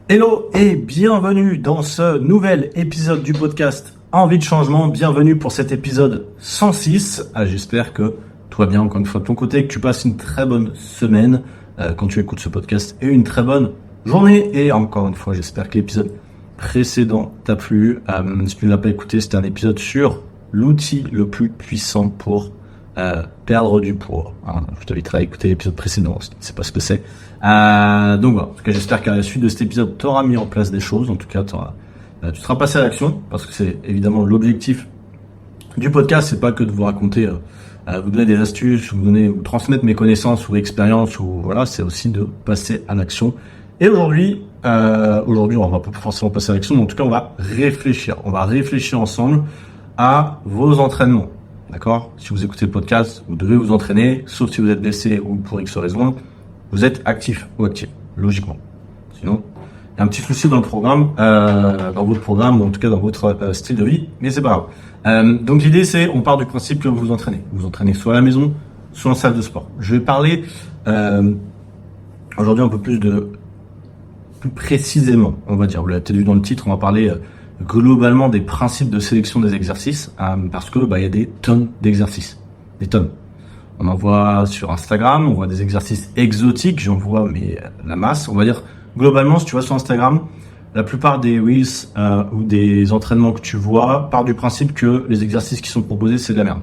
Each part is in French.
Hello et bienvenue dans ce nouvel épisode du podcast Envie de changement. Bienvenue pour cet épisode 106. J'espère que tout va bien encore une fois de ton côté, que tu passes une très bonne semaine quand tu écoutes ce podcast et une très bonne journée. Et encore une fois, j'espère que l'épisode précédent t'a plu. Si tu ne l'as pas écouté, c'était un épisode sur l'outil le plus puissant pour perdre du poids. Je t'inviterai à écouter l'épisode précédent si tu ne sais pas ce que c'est. Donc voilà, en tout cas, j'espère qu'à la suite de cet épisode, tu auras mis en place des choses. En tout cas, tu seras passé à l'action, parce que c'est évidemment l'objectif du podcast. C'est pas que de vous raconter, vous donner des astuces, vous transmettre mes connaissances ou expériences, ou voilà, c'est aussi de passer à l'action. Et aujourd'hui, on va pas forcément passer à l'action, mais en tout cas, on va réfléchir. On va réfléchir ensemble à vos entraînements. D'accord? Si vous écoutez le podcast, vous devez vous entraîner, sauf si vous êtes blessé ou pour X raison, vous êtes actif ou actif, logiquement. Sinon, il y a un petit souci dans le programme, dans votre programme, ou en tout cas dans votre style de vie, mais c'est pas grave. Donc l'idée c'est, on part du principe que vous vous entraînez. Vous vous entraînez soit à la maison, soit en salle de sport. Je vais parler aujourd'hui un peu plus précisément, on va dire. Vous l'avez peut-être vu dans le titre, on va parler globalement des principes de sélection des exercices, parce que il y a des tonnes d'exercices, des tonnes. On en voit sur Instagram, on voit des exercices exotiques, j'en vois mais la masse. On va dire globalement, si tu vas sur Instagram, la plupart des reels ou des entraînements que tu vois partent du principe que les exercices qui sont proposés, c'est de la merde.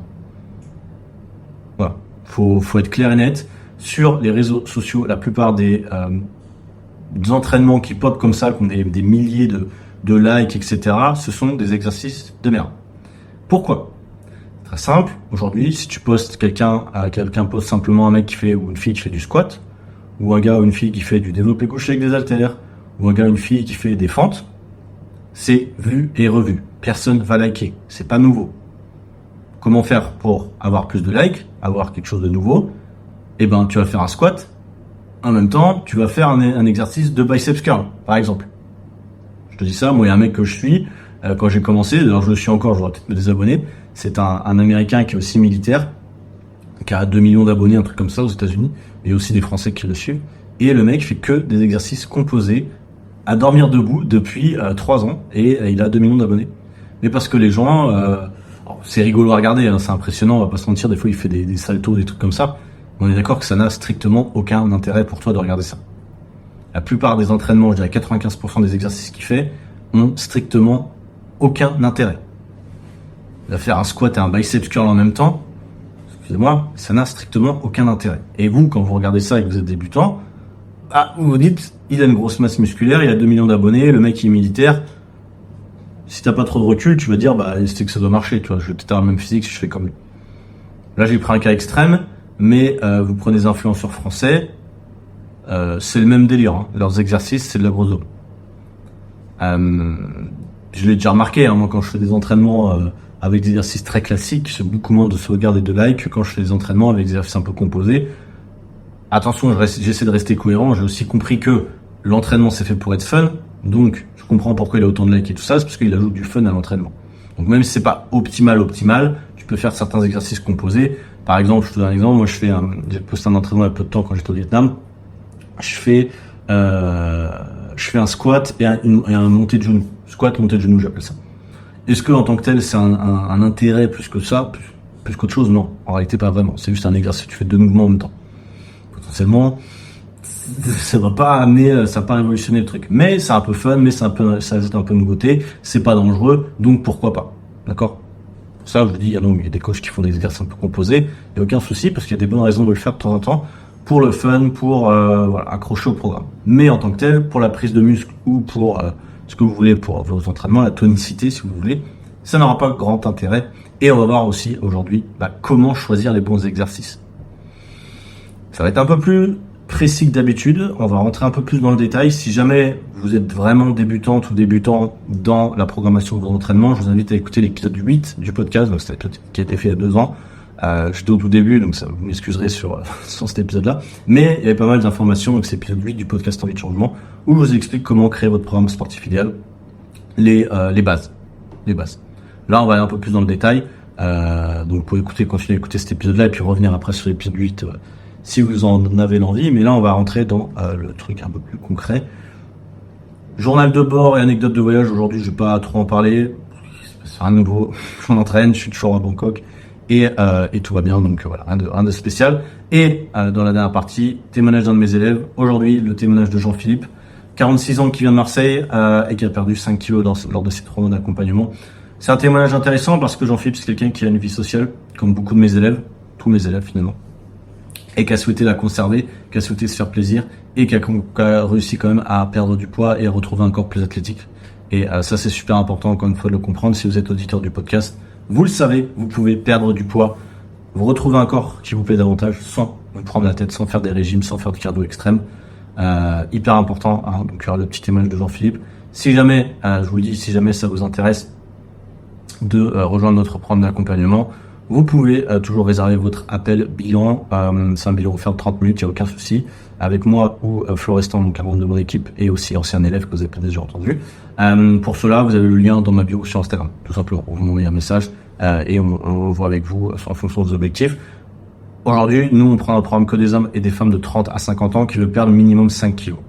Voilà, faut être clair et net. Sur les réseaux sociaux, la plupart des entraînements qui pop comme ça, qui ont des milliers de likes, etc., ce sont des exercices de merde. Pourquoi ? Très simple. Aujourd'hui, si tu postes quelqu'un poste simplement un mec qui fait, ou une fille qui fait du squat, ou un gars ou une fille qui fait du développé couché avec des haltères, ou un gars ou une fille qui fait des fentes, c'est vu et revu. Personne va liker. C'est pas nouveau. Comment faire pour avoir plus de likes, avoir quelque chose de nouveau? Tu vas faire un squat. En même temps, tu vas faire un exercice de biceps curl, par exemple. Je te dis ça, moi, il y a un mec que je suis, quand j'ai commencé, alors je le suis encore, j'aurais peut-être me désabonner. C'est un Américain qui est aussi militaire, qui a 2 millions d'abonnés, un truc comme ça aux États-Unis, et aussi des Français qui le suivent. Et le mec fait que des exercices composés à dormir debout depuis 3 ans, et il a 2 millions d'abonnés. Mais parce que les gens, c'est rigolo à regarder, c'est impressionnant, on va pas se mentir, des fois il fait des saltos, des trucs comme ça. On est d'accord que ça n'a strictement aucun intérêt pour toi de regarder ça. La plupart des entraînements, je dirais 95% des exercices qu'il fait, ont strictement aucun intérêt. De faire un squat et un biceps curl en même temps, excusez-moi, ça n'a strictement aucun intérêt. Et vous, quand vous regardez ça et que vous êtes débutant, vous vous dites, il a une grosse masse musculaire, il a 2 millions d'abonnés, le mec il est militaire. Si t'as pas trop de recul, tu vas dire, c'est que ça doit marcher, tu vois, je vais peut-être avoir le même physique si je fais comme lui. Là, j'ai pris un cas extrême, mais vous prenez des influenceurs français, c'est le même délire, hein. Leurs exercices, c'est de la grosse zone. Je l'ai déjà remarqué, moi, quand je fais des entraînements avec des exercices très classiques, c'est beaucoup moins de sauvegarde et de like que quand je fais des entraînements avec des exercices un peu composés. Attention, j'essaie de rester cohérent. J'ai aussi compris que l'entraînement c'est fait pour être fun, donc je comprends pourquoi il a autant de likes et tout ça, c'est parce qu'il ajoute du fun à l'entraînement. Donc même si c'est pas optimal, tu peux faire certains exercices composés. Par exemple, je te donne un exemple, moi j'ai posté un entraînement il y a peu de temps quand j'étais au Vietnam. Je fais un squat et un montée de genou. Squat, montée de genou, j'appelle ça. Est-ce que en tant que tel, c'est un intérêt plus que ça, plus qu'autre chose? Non, en réalité pas vraiment. C'est juste un exercice, tu fais 2 mouvements en même temps. Potentiellement, ça va pas révolutionner le truc. Mais c'est un peu fun, mais ça ajoute un peu de nouveauté. C'est pas dangereux, donc pourquoi pas? D'accord? Pour ça, je vous dis, il y a des coachs qui font des exercices un peu composés. Il n'y a aucun souci parce qu'il y a des bonnes raisons de le faire de temps en temps. Pour le fun, pour accrocher au programme. Mais en tant que tel, pour la prise de muscle ou pour ce que vous voulez pour vos entraînements, la tonicité si vous voulez, ça n'aura pas grand intérêt. Et on va voir aussi aujourd'hui comment choisir les bons exercices. Ça va être un peu plus précis que d'habitude, on va rentrer un peu plus dans le détail. Si jamais vous êtes vraiment débutante ou débutant dans la programmation de vos entraînements, je vous invite à écouter l'épisode 8 du podcast, donc c'est l'épisode qui a été fait il y a 2 ans. J'étais au tout début, donc ça, vous m'excuserez sur cet épisode-là. Mais il y avait pas mal d'informations, donc c'est l'épisode 8 du podcast Envie de changement, où je vous explique comment créer votre programme sportif idéal, les bases. Là, on va aller un peu plus dans le détail. Donc, vous pouvez continuer à écouter cet épisode-là et puis revenir après sur l'épisode 8 si vous en avez l'envie. Mais là, on va rentrer dans le truc un peu plus concret. Journal de bord et anecdote de voyage, aujourd'hui je vais pas trop en parler, c'est rien de nouveau, je m'entraîne, je suis toujours à Bangkok et tout va bien, donc voilà, rien de spécial. Et dans la dernière partie, témoignage d'un de mes élèves, aujourd'hui le témoignage de Jean-Philippe, 46 ans qui vient de Marseille et qui a perdu 5 kilos lors de ses 3 mois d'accompagnement. C'est un témoignage intéressant parce que Jean-Philippe c'est quelqu'un qui a une vie sociale, comme beaucoup de mes élèves, tous mes élèves finalement, et qui a souhaité la conserver, qui a souhaité se faire plaisir et qui a réussi quand même à perdre du poids et à retrouver un corps plus athlétique. Et ça c'est super important encore une fois de le comprendre. Si vous êtes auditeur du podcast, vous le savez, vous pouvez perdre du poids, vous retrouver un corps qui vous plaît davantage sans vous prendre la tête, sans faire des régimes, sans faire de cardio extrême. Hyper important, hein. Donc il y aura le petit témoignage de Jean-Philippe. Si jamais, je vous le dis, si jamais ça vous intéresse de rejoindre notre programme d'accompagnement, vous pouvez toujours réserver votre appel bilan. C'est un bilan offert de 30 minutes, il n'y a aucun souci. Avec moi ou Florestan, donc un membre de mon équipe, et aussi ancien élève que vous avez peut-être déjà entendu. Pour cela, vous avez le lien dans ma bio sur Instagram, tout simplement. Vous m'envoyez un message et on voit avec vous en fonction des objectifs. Aujourd'hui, nous, on prend un programme que des hommes et des femmes de 30 à 50 ans qui veulent perdre minimum 5 kilos.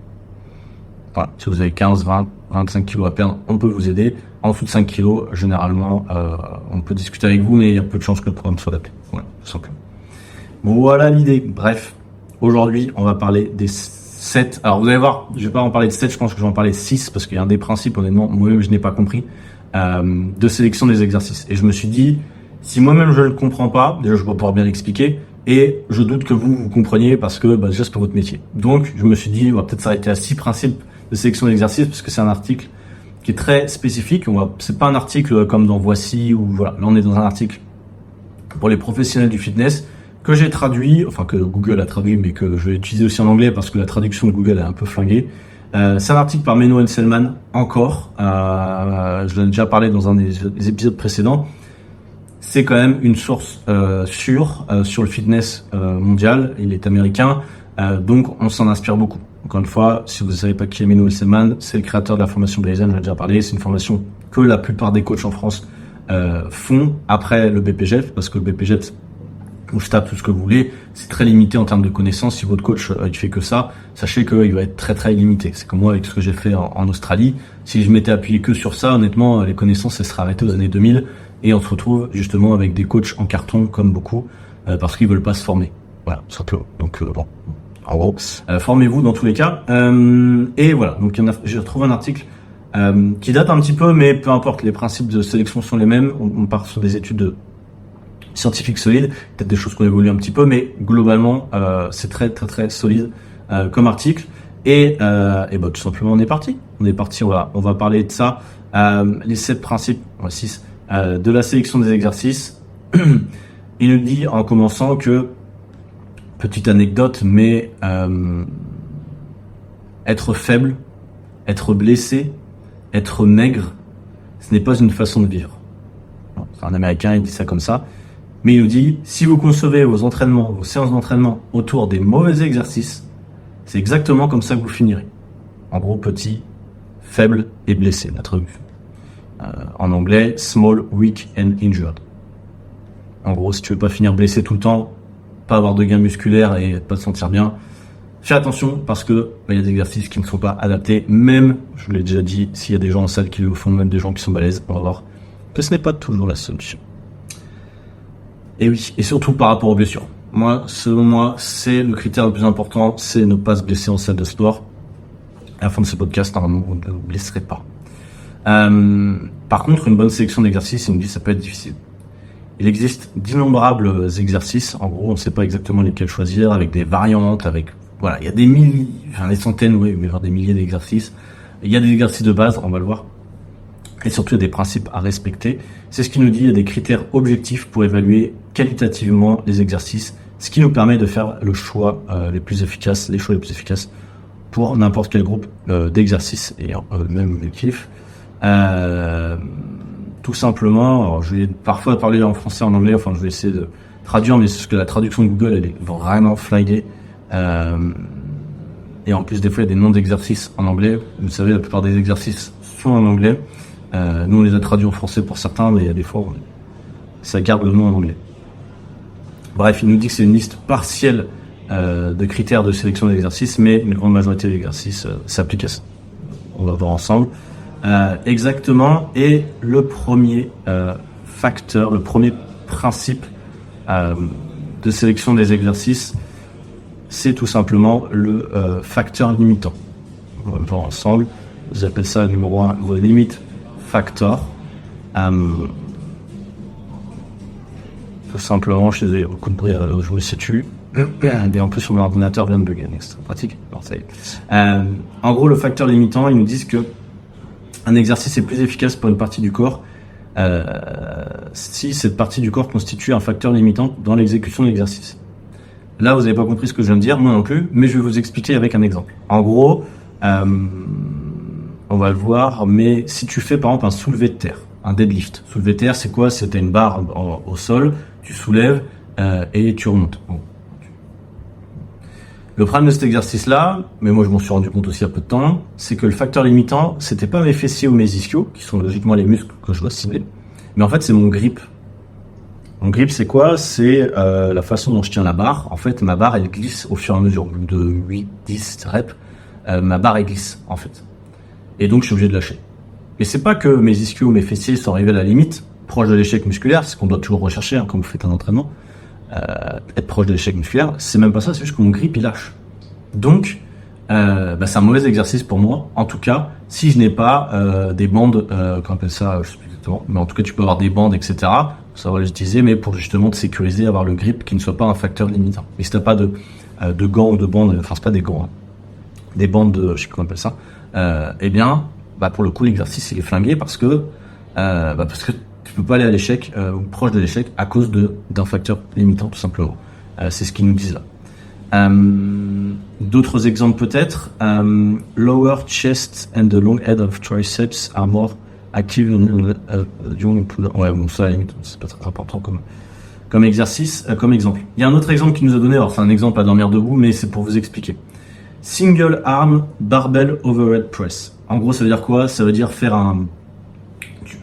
Voilà. Si vous avez 15, 20, 25 kilos à perdre, on peut vous aider. En dessous de 5 kilos, généralement, on peut discuter avec vous, mais il y a peu de chances que le programme soit adapté. Voilà, tout simplement. Bon, voilà l'idée. Bref, aujourd'hui, on va parler des 7. Alors, vous allez voir, je vais pas en parler de 7, je pense que je vais en parler de 6, parce qu'il y a un des principes, honnêtement, moi-même, je n'ai pas compris, de sélection des exercices. Et je me suis dit, si moi-même, je ne le comprends pas, déjà, je vais pouvoir bien l'expliquer, et je doute que vous compreniez, parce que, déjà, c'est pour votre métier. Donc, je me suis dit, on va peut-être s'arrêter à 6 principes de sélection d'exercices, parce que c'est un article qui est très spécifique. C'est pas un article comme dans Voici ou voilà. Là, on est dans un article pour les professionnels du fitness que j'ai traduit, enfin que Google a traduit, mais que je vais utiliser aussi en anglais parce que la traduction de Google est un peu flinguée. C'est un article par Menno Henselman, encore. Je l'ai déjà parlé dans un des épisodes précédents. C'est quand même une source sûre sur le fitness mondial. Il est américain, donc on s'en inspire beaucoup. Encore une fois, si vous ne savez pas qui est Menno Henselman, c'est le créateur de la formation Blazen, j'en ai déjà parlé. C'est une formation que la plupart des coachs en France font après le BPGEP, parce que le BPGEP, ou STAPS, tout ce que vous voulez, c'est très limité en termes de connaissances. Si votre coach il fait que ça, sachez qu'il va être très très limité. C'est comme moi avec ce que j'ai fait en Australie. Si je m'étais appuyé que sur ça, honnêtement, les connaissances elles seraient arrêtées aux années 2000 et on se retrouve justement avec des coachs en carton comme beaucoup parce qu'ils veulent pas se former. Voilà, tout simplement. Donc bon. En gros, formez-vous dans tous les cas. Et voilà, donc j'ai retrouvé un article qui date un petit peu, mais peu importe, les principes de sélection sont les mêmes. On part sur des études scientifiques solides, peut-être des choses qu'on évolue un petit peu, mais globalement, c'est très très très solide comme article. Et bah, tout simplement, on est parti. On va parler de ça. Les 7 principes, 6, de la sélection des exercices. Il nous dit en commençant que petite anecdote, mais être faible, être blessé, être maigre, ce n'est pas une façon de vivre. C'est un Américain, il dit ça comme ça. Mais il nous dit, si vous concevez vos entraînements, vos séances d'entraînement autour des mauvais exercices, c'est exactement comme ça que vous finirez. En gros, petit, faible et blessé, la traduction. En anglais, small, weak and injured. En gros, si tu veux pas finir blessé tout le temps, pas avoir de gains musculaires et pas te sentir bien, fais attention parce que il y a des exercices qui ne sont pas adaptés, même, je vous l'ai déjà dit, s'il y a des gens en salle qui le font, même des gens qui sont balèzes, on va voir que ce n'est pas toujours la solution. Et oui, et surtout par rapport aux blessures. Moi, selon moi, c'est le critère le plus important, c'est ne pas se blesser en salle de sport. À la fin de ce podcast, normalement, vous ne vous blesserez pas. Par contre, une bonne sélection d'exercices, il me dit, ça peut être difficile. Il existe d'innombrables exercices. En gros, on ne sait pas exactement lesquels choisir, avec des variantes, voilà, il y a des centaines, oui, mais des milliers d'exercices. Il y a des exercices de base, on va le voir. Et surtout, il y a des principes à respecter. C'est ce qui nous dit, il y a des critères objectifs pour évaluer qualitativement les exercices, ce qui nous permet de faire les choix les plus efficaces pour n'importe quel groupe d'exercices et même les kiffs. Tout simplement, alors je vais parfois parler en français, en anglais, enfin je vais essayer de traduire, mais c'est parce que la traduction de Google, elle est vraiment flinguée. Et en plus, des fois, il y a des noms d'exercices en anglais. Vous savez, la plupart des exercices sont en anglais. Nous, on les a traduits en français pour certains, mais il y a des fois, ça garde le nom en anglais. Bref, il nous dit que c'est une liste partielle de critères de sélection d'exercices, mais une grande majorité des exercices s'appliquent à ça. on va voir ensemble exactement. Et le premier facteur, le premier principe de sélection des exercices, c'est tout simplement le facteur limitant. On va voir ensemble. J'appelle ça numéro 1, le limit factor. Tout simplement, je les ai compris, je me situe. Et en plus, sur mon ordinateur vient de bugger, c'est très pratique. Alors, ça y est. En gros, le facteur limitant, ils nous disent que un exercice est plus efficace pour une partie du corps si cette partie du corps constitue un facteur limitant dans l'exécution de l'exercice. Là, vous n'avez pas compris ce que je viens de dire, moi non plus, mais je vais vous expliquer avec un exemple. En gros, on va le voir, mais si tu fais par exemple un soulevé de terre, un deadlift. Soulevé de terre, c'est quoi? C'est une barre au sol, tu soulèves et tu remontes. Bon. Le problème de cet exercice-là, mais moi je m'en suis rendu compte aussi il y a peu de temps, c'est que le facteur limitant, c'était pas mes fessiers ou mes ischios, qui sont logiquement les muscles que je dois cibler, mais en fait c'est mon grip. Mon grip, c'est quoi? C'est la façon dont je tiens la barre. En fait, ma barre, elle glisse au fur et à mesure de 8, 10 reps. Ma barre, elle glisse, en fait. Et donc, je suis obligé de lâcher. Mais c'est pas que mes ischios ou mes fessiers sont arrivés à la limite, proche de l'échec musculaire, c'est ce qu'on doit toujours rechercher quand vous faites un entraînement. Être proche de l'échec musculaire, c'est même pas ça, c'est juste que mon grip, il lâche. Donc, c'est un mauvais exercice pour moi, en tout cas, si je n'ai pas des bandes, qu'on appelle ça, je sais plus exactement, mais en tout cas, tu peux avoir des bandes, etc., ça va l'utiliser, mais pour justement te sécuriser, avoir le grip qui ne soit pas un facteur limitant. Mais si t'as pas de gants ou de bandes, enfin c'est pas des gants, hein, des bandes de, je sais pas comment on appelle ça, eh bien, pour le coup l'exercice il est flingué parce que tu peux pas aller à l'échec ou proche de l'échec à cause d'un facteur limitant tout simplement. C'est ce qu'ils nous disent là. D'autres exemples peut-être. Lower chest and the long head of triceps are more active during pull-up. Ouais, bon, ça, c'est pas très important comme exercice, comme exemple. Il y a un autre exemple qui nous a donné, alors c'est un exemple à dormir debout, mais c'est pour vous expliquer. Single arm barbell overhead press. En gros, ça veut dire quoi? Ça veut dire faire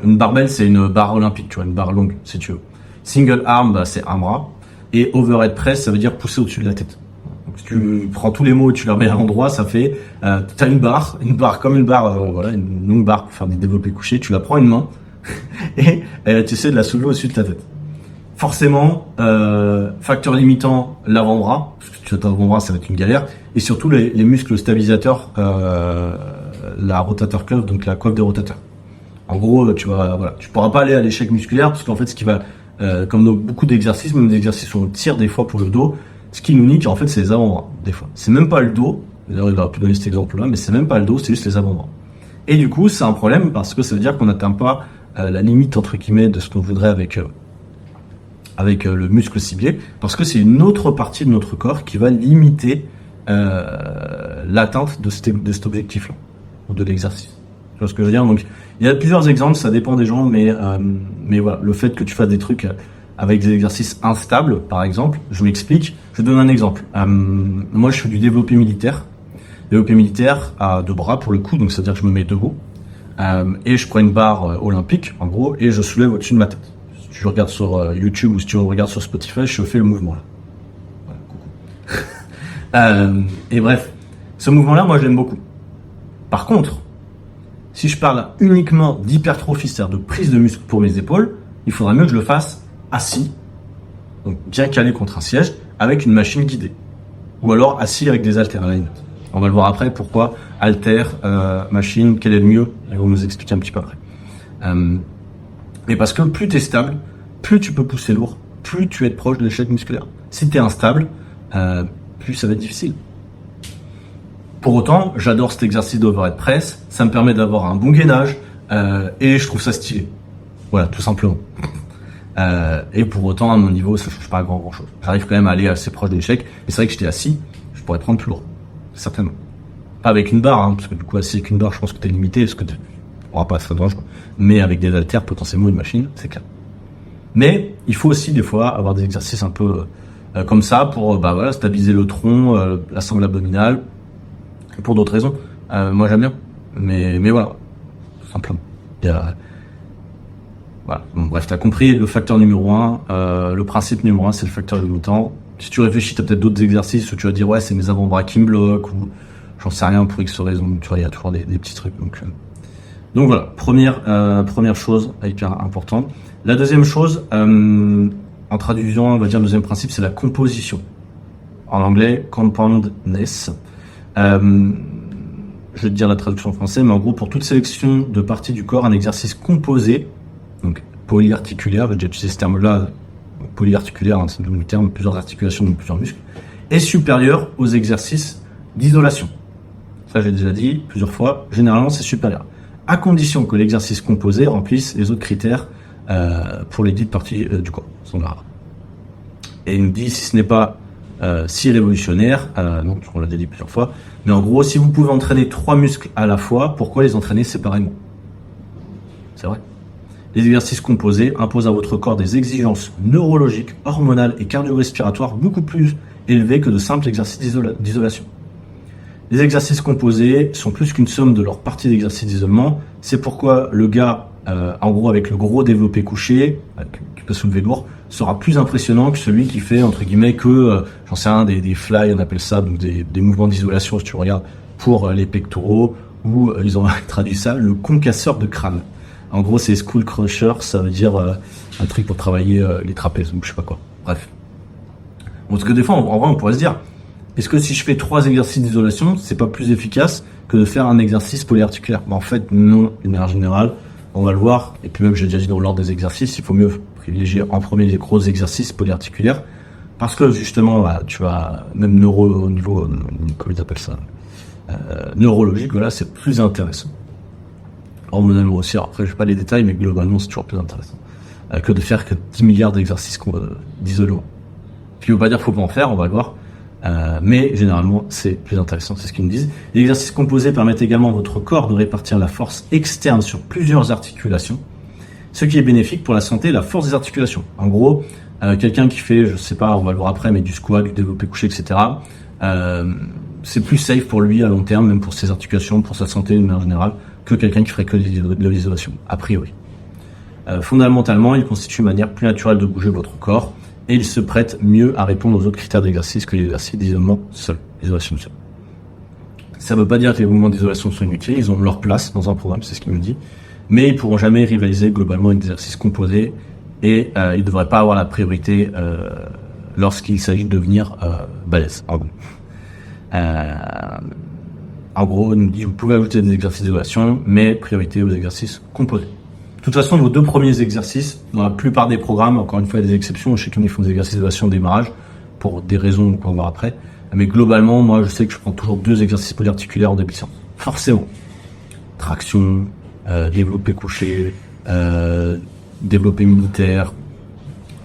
une barbell, c'est une barre olympique, tu vois, une barre longue, si tu veux. Single arm, c'est un bras. Et overhead press, ça veut dire pousser au-dessus de la tête. Donc, si tu prends tous les mots et tu les remets à l'endroit, ça fait, t'as une barre comme une barre, voilà, une longue barre pour faire des développés couchés, tu la prends une main, et tu essaies de la soulever au-dessus de ta tête. Forcément, facteur limitant, l'avant-bras, parce que tu as l'avant-bras, ça va être une galère, et surtout les muscles stabilisateurs, la rotator cuff, donc la coiffe des rotateurs. En gros, tu pourras pas aller à l'échec musculaire, parce qu'en fait, ce qui va, comme dans beaucoup d'exercices, même des exercices où on tire des fois pour le dos, ce qui nous nique, en fait, c'est les avant-bras, des fois. C'est même pas le dos, d'ailleurs, il aurait pu donner cet exemple-là, mais c'est même pas le dos, c'est juste les avant-bras. Et du coup, c'est un problème, parce que ça veut dire qu'on n'atteint pas la limite, entre guillemets, de ce qu'on voudrait avec le muscle ciblé, parce que c'est une autre partie de notre corps qui va limiter l'atteinte de cet objectif-là, ou de l'exercice. Tu vois ce que je veux dire? Donc, il y a plusieurs exemples, ça dépend des gens, mais voilà, le fait que tu fasses des trucs avec des exercices instables, par exemple, je m'explique, je donne un exemple. Moi, je fais du développé militaire. Développé militaire à deux bras, pour le coup, donc c'est-à-dire que je me mets debout, et je prends une barre olympique, en gros, et je soulève au-dessus de ma tête. Si tu regardes sur YouTube ou si tu regardes sur Spotify, je fais le mouvement là. Voilà, coucou. Et bref, ce mouvement-là, moi, je l'aime beaucoup. Par contre, si je parle uniquement d'hypertrophie, c'est-à-dire de prise de muscle pour mes épaules, il faudrait mieux que je le fasse assis, donc bien calé contre un siège, avec une machine guidée. Ou alors assis avec des haltères. On va le voir après, pourquoi haltères, machine, quel est le mieux, et on va nous expliquer un petit peu après. Mais parce que plus tu es stable, plus tu peux pousser lourd, plus tu es proche de l'échec musculaire. Si tu es instable, plus ça va être difficile. Pour autant, j'adore cet exercice d'overhead press, ça me permet d'avoir un bon gainage, et je trouve ça stylé. Voilà, tout simplement. Et pour autant, à mon niveau, ça ne change pas à grand chose. J'arrive quand même à aller assez proche de l'échec, et c'est vrai que j'étais assis, je pourrais prendre plus lourd. Certainement. Pas avec une barre, hein, parce que du coup, assis avec une barre, je pense que tu es limité, parce que tu pourras pas faire dangereux. Mais avec des haltères, potentiellement une machine, c'est clair. Mais il faut aussi des fois avoir des exercices un peu comme ça pour stabiliser le tronc, la sangle abdominale, et pour d'autres raisons. Moi j'aime bien, mais voilà, tout simplement. Voilà. Bon, bref, t'as compris le facteur numéro 1, le principe numéro 1, c'est le facteur limitant. Si tu réfléchis, t'as peut-être d'autres exercices où tu vas dire ouais, c'est mes avant-bras qui me bloquent, ou j'en sais rien pour X raison, tu vois, il y a toujours des petits trucs. Donc voilà, première chose hyper importante. La deuxième chose, en traduisant, on va dire le deuxième principe, c'est la composition. En anglais, compoundness. Je vais te dire la traduction en français, mais en gros, pour toute sélection de parties du corps, un exercice composé, donc polyarticulaire, j'ai déjà utilisé ce terme-là, polyarticulaire, hein, c'est le terme, plusieurs articulations, donc plusieurs muscles, est supérieur aux exercices d'isolation. Ça, j'ai déjà dit plusieurs fois, généralement, c'est supérieur. À condition que l'exercice composé remplisse les autres critères pour les dites parties du corps. Et il nous dit, si ce n'est pas si révolutionnaire, non, on l'a déjà dit plusieurs fois, mais en gros, si vous pouvez entraîner 3 muscles à la fois, pourquoi les entraîner séparément? C'est vrai. Les exercices composés imposent à votre corps des exigences neurologiques, hormonales et cardio-respiratoires beaucoup plus élevées que de simples exercices d'isolation. Les exercices composés sont plus qu'une somme de leurs parties d'exercice d'isolement. C'est pourquoi le gars, en gros, avec le gros développé couché, qui peut soulever lourd, sera plus impressionnant que celui qui fait, entre guillemets, que, j'en sais rien, des fly, on appelle ça, donc des mouvements d'isolation, si tu regardes, pour les pectoraux, ou ils ont traduit ça, le concasseur de crâne. En gros, c'est Skull Crusher, ça veut dire un truc pour travailler les trapèzes, ou je sais pas quoi. Bref. Bon, parce que des fois, en vrai, on pourrait se dire, est-ce que si je fais 3 exercices d'isolation, c'est pas plus efficace que de faire un exercice polyarticulaire? En fait, non, d'une manière générale, on va le voir, et puis même, j'ai déjà dit dans l'ordre des exercices, il faut mieux privilégier en premier les gros exercices polyarticulaires, parce que justement, tu vas, même au niveau, comment ils appellent ça, neurologique, voilà, c'est plus intéressant. Hormonalement aussi, alors après, je n'ai pas les détails, mais globalement, c'est toujours plus intéressant que de faire que 10 milliards d'exercices d'isolement. Ce qui ne veut pas dire qu'il ne faut pas en faire, on va le voir, mais généralement, c'est plus intéressant, c'est ce qu'ils nous disent. Les exercices composés permettent également à votre corps de répartir la force externe sur plusieurs articulations, ce qui est bénéfique pour la santé et la force des articulations. En gros, quelqu'un qui fait, je sais pas, on va le voir après, mais du squat, du développé couché, etc., c'est plus safe pour lui à long terme, même pour ses articulations, pour sa santé de manière générale, que quelqu'un qui ferait que de l'isolation, a priori. Fondamentalement, il constitue une manière plus naturelle de bouger votre corps, et il se prête mieux à répondre aux autres critères d'exercice que l'exercice d'isolement seul, l'isolation seule. Ça ne veut pas dire que les mouvements d'isolation sont inutiles, ils ont leur place dans un programme, c'est ce qu'il me dit, mais ils ne pourront jamais rivaliser globalement avec des exercices composés, et ils ne devraient pas avoir la priorité lorsqu'il s'agit de devenir balèze. En gros, il nous dit, vous pouvez ajouter des exercices d'isolation, mais priorité aux exercices composés. De toute façon, vos 2 premiers exercices, dans la plupart des programmes, encore une fois, il y a des exceptions, je sais qu'ils font des exercices d'isolation au démarrage, pour des raisons qu'on va voir après, mais globalement, moi, je sais que je prends toujours 2 exercices polyarticulaires en début de séance. Forcément. Traction, développé couché, développé militaire,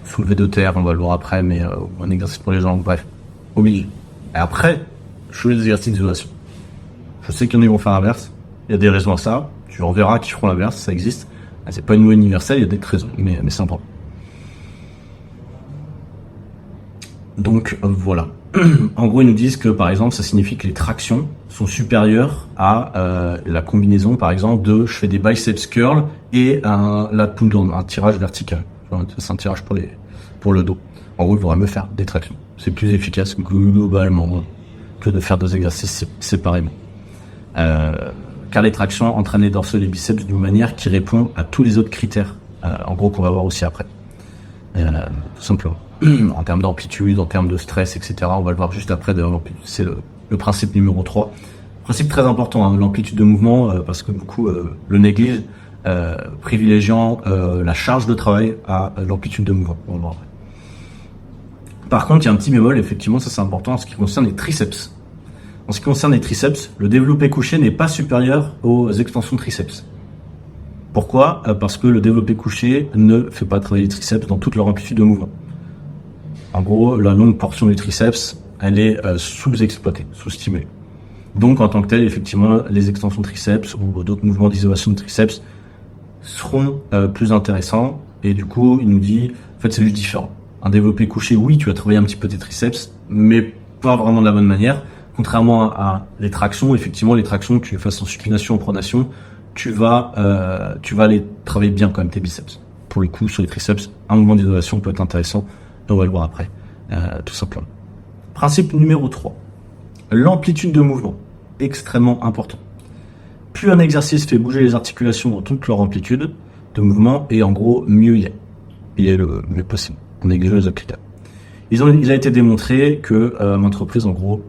soulevé de terre, on va le voir après, mais un exercice pour les jambes, bref, obligé. Et après, je fais des exercices d'isolation. Je sais qu'il y en a qui vont faire l'inverse. Il y a des raisons à ça. Tu en verras qui feront l'inverse, ça existe. C'est pas une loi universelle, il y a des raisons, mais c'est important. Donc voilà. En gros, ils nous disent que par exemple, ça signifie que les tractions sont supérieures à la combinaison, par exemple, de je fais des biceps curls et un lat pull down, un tirage vertical. C'est un tirage pour le dos. En gros, il faudra me faire des tractions. C'est plus efficace globalement que de faire 2 exercices séparément. Car les tractions entraînent les dorsaux et les biceps d'une manière qui répond à tous les autres critères, en gros, qu'on va voir aussi après. Tout simplement. En termes d'amplitude, en termes de stress, etc. On va le voir juste après. C'est le principe numéro 3. Principe très important, hein, l'amplitude de mouvement, parce que beaucoup le négligent, privilégiant la charge de travail à l'amplitude de mouvement. On va le voir après. Par contre, il y a un petit bémol, effectivement, ça c'est important en ce qui concerne les triceps. En ce qui concerne les triceps, le développé couché n'est pas supérieur aux extensions triceps. Pourquoi ? Parce que le développé couché ne fait pas travailler les triceps dans toute leur amplitude de mouvement. En gros, la longue portion du triceps, elle est sous-exploitée, sous-stimulée. Donc, en tant que tel, effectivement, les extensions triceps ou d'autres mouvements d'isolation de triceps seront plus intéressants. Et du coup, il nous dit, en fait, c'est juste différent. Un développé couché, oui, tu vas travailler un petit peu tes triceps, mais pas vraiment de la bonne manière. Contrairement à les tractions, effectivement, les tractions, que tu les fasses en supination ou en pronation, tu vas les travailler bien quand même, tes biceps. Pour le coup, sur les triceps, un mouvement d'isolation peut être intéressant, et on va le voir après, tout simplement. Principe numéro 3. L'amplitude de mouvement. extrêmement important. Plus un exercice fait bouger les articulations dans toute leur amplitude de mouvement, et en gros, mieux il est le mieux possible. On néglige les critères. Il a été démontré que une entreprise, en gros,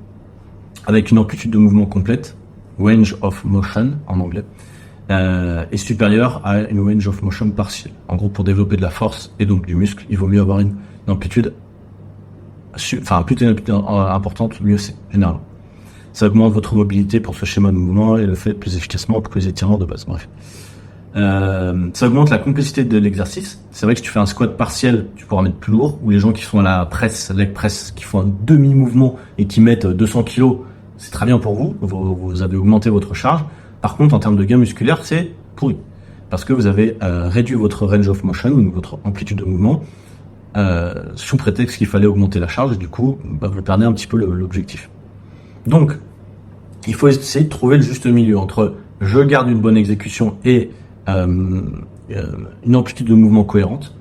avec une amplitude de mouvement complète, range of motion en anglais, est supérieure à une range of motion partielle. En gros, pour développer de la force et donc du muscle, il vaut mieux avoir une amplitude, plus une amplitude importante, mieux c'est, généralement. Ça augmente votre mobilité pour ce schéma de mouvement et le fait plus efficacement que les étirements de base. Bref. Ça augmente la complexité de l'exercice. C'est vrai que si tu fais un squat partiel, tu pourras mettre plus lourd, ou les gens qui font la presse, leg press, qui font un demi-mouvement et qui mettent 200 kilos, c'est très bien pour vous. Vous avez augmenté votre charge. Par contre, en termes de gain musculaire, c'est pourri. Parce que vous avez réduit votre range of motion, donc votre amplitude de mouvement, sous prétexte qu'il fallait augmenter la charge, et du coup, vous perdez un petit peu l'objectif. Donc, il faut essayer de trouver le juste milieu entre je garde une bonne exécution et une amplitude de mouvement cohérente.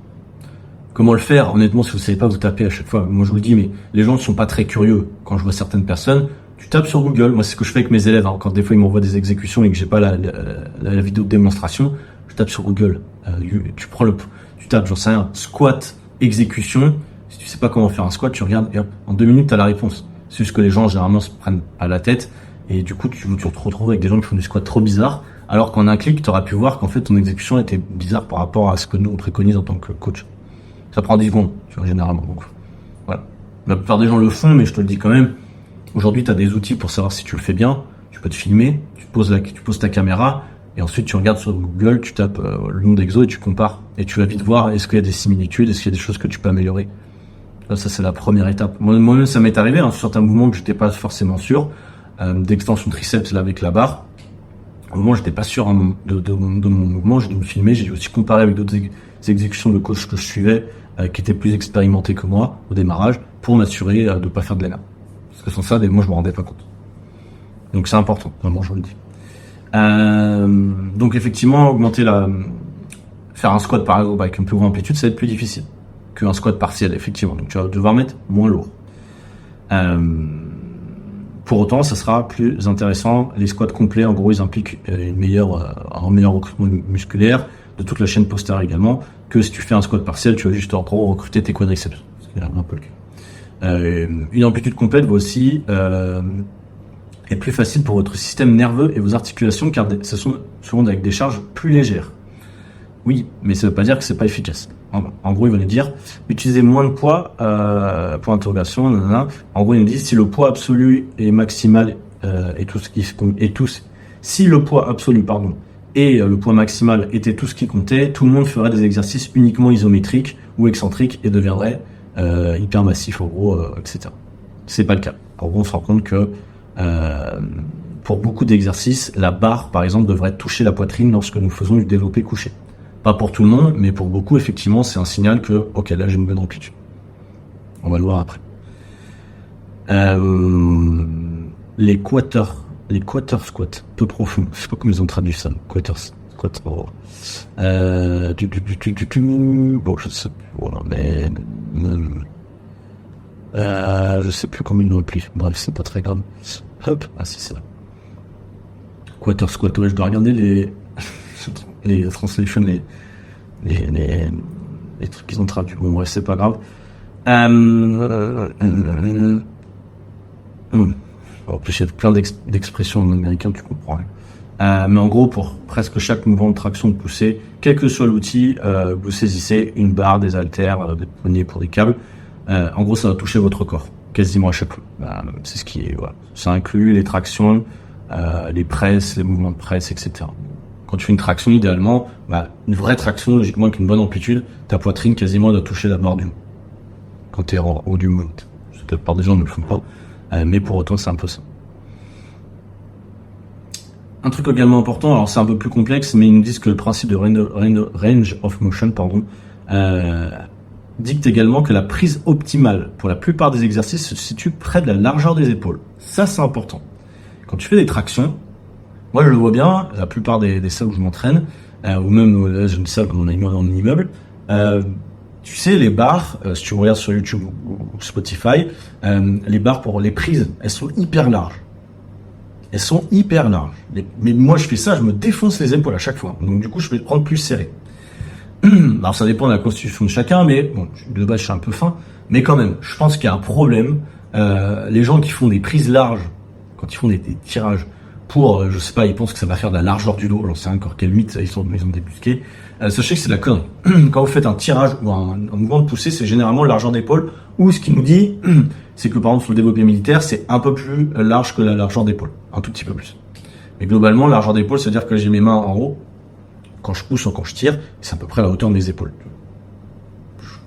Comment le faire? Honnêtement, si vous ne savez pas, vous tapez à chaque fois. Moi, je vous le dis, mais les gens ne sont pas très curieux. Quand je vois certaines personnes, tu tapes sur Google. Moi, c'est ce que je fais avec mes élèves. Quand des fois, ils m'envoient des exécutions et que j'ai pas la vidéo de démonstration, je tape sur Google. Tu tapes, j'en sais rien, squat, exécution. Si tu sais pas comment faire un squat, tu regardes et hop, en 2 minutes, tu as la réponse. C'est juste que les gens, généralement, se prennent à la tête. Et du coup, tu te retrouves avec des gens qui font du squat trop bizarre. Alors qu'en un clic, tu auras pu voir qu'en fait, ton exécution était bizarre par rapport à ce que nous, on préconise en tant que coach. Ça prend 10 secondes, tu vois, généralement. Donc, voilà. La plupart des gens le font, mais je te le dis quand même. Aujourd'hui, tu as des outils pour savoir si tu le fais bien. Tu peux te filmer, tu poses ta caméra, et ensuite, tu regardes sur Google, tu tapes le nom d'exo et tu compares. Et tu vas vite voir, est-ce qu'il y a des similitudes, est-ce qu'il y a des choses que tu peux améliorer. Là, ça, c'est la première étape. Moi-même, ça m'est arrivé, sur certains mouvements que j'étais pas forcément sûr. D'extension triceps là avec la barre. Au moment, j'étais pas sûr de mon mouvement, j'ai dû me filmer, j'ai dû aussi comparer avec d'autres exécutions de coach que je suivais, qui étaient plus expérimentés que moi au démarrage, pour m'assurer de pas faire de l'erreur. Parce que sans ça, moi, je me rendais pas compte. Donc c'est important, vraiment, je vous le dis. Donc effectivement, faire un squat par exemple avec une plus grande amplitude, ça va être plus difficile qu'un squat partiel, effectivement. Donc tu vas devoir mettre moins lourd. Pour autant, ça sera plus intéressant. Les squats complets, en gros, ils impliquent un meilleur recrutement musculaire de toute la chaîne postérieure également, que si tu fais un squat partiel, tu vas juste en gros recruter tes quadriceps. C'est un peu le cas. Une amplitude complète va aussi être plus facile pour votre système nerveux et vos articulations, car ce sont souvent avec des charges plus légères. Oui, mais ça veut pas dire que c'est pas efficace. En gros, il va nous dire, utilisez moins de poids, point d'interrogation, En gros, il nous dit, si le poids absolu et maximal, si le poids absolu, et le poids maximal était tout ce qui comptait, tout le monde ferait des exercices uniquement isométriques ou excentriques et deviendrait, hypermassif, en gros, etc. C'est pas le cas. En gros, on se rend compte que, pour beaucoup d'exercices, la barre, par exemple, devrait toucher la poitrine lorsque nous faisons du développé couché. Pas pour tout le monde, mais pour beaucoup, effectivement, c'est un signal que, ok, là, j'ai une bonne amplitude. On va le voir après. Les quarter squats, peu profond. Je sais pas comment ils ont traduit ça. Quarter squat. Bon, je sais plus. Voilà, mais je sais plus comment ils l'ont appelé. Bref, c'est pas très grave. Hop, si c'est là. Quarter squat. Ouais, je dois regarder les translations, les trucs qu'ils ont traduits. Bon, bref, c'est pas grave. En plus, il y a plein d'expressions en américain, tu comprends rien. Mais en gros, pour presque chaque mouvement de traction de poussée, quel que soit l'outil, vous saisissez une barre, des haltères, des poignées pour des câbles. En gros, ça va toucher votre corps, quasiment à chaque fois. C'est ce qui est, voilà. Ça inclut les tractions, les presses, les mouvements de presse, etc. Quand tu fais une traction, idéalement, une vraie traction, logiquement avec une bonne amplitude, ta poitrine quasiment doit toucher la barre du mont. Quand tu es en haut du mont. La plupart des gens ne le font pas, mais pour autant, c'est un peu ça. Un truc également important, alors c'est un peu plus complexe, mais ils nous disent que le principe de range of motion, dicte également que la prise optimale pour la plupart des exercices se situe près de la largeur des épaules. Ça, c'est important. Quand tu fais des tractions, moi, je le vois bien, la plupart des salles où je m'entraîne, ou même là, j'ai une salle comme on a en immeuble, tu sais, les barres, si tu regardes sur YouTube ou Spotify, les barres pour les prises, elles sont hyper larges. elles sont hyper larges. Mais moi, je fais ça, je me défonce les épaules à chaque fois. Donc du coup, je vais prendre plus serré. Alors ça dépend de la constitution de chacun, mais bon, de base, je suis un peu fin. Mais quand même, je pense qu'il y a un problème. Les gens qui font des prises larges, quand ils font des tirages pour, je sais pas, ils pensent que ça va faire de la largeur du dos. Alors c'est encore quel mythe, ils ont débusqué. Sachez que c'est de la connerie. Quand vous faites un tirage ou un mouvement de poussée, c'est généralement la largeur d'épaule. Ou ce qui nous dit, c'est que par exemple sur le développé militaire, c'est un peu plus large que la largeur d'épaule, un tout petit peu plus. Mais globalement, largeur d'épaule, c'est-à-dire que j'ai mes mains en haut quand je pousse ou quand je tire, c'est à peu près à la hauteur de mes épaules.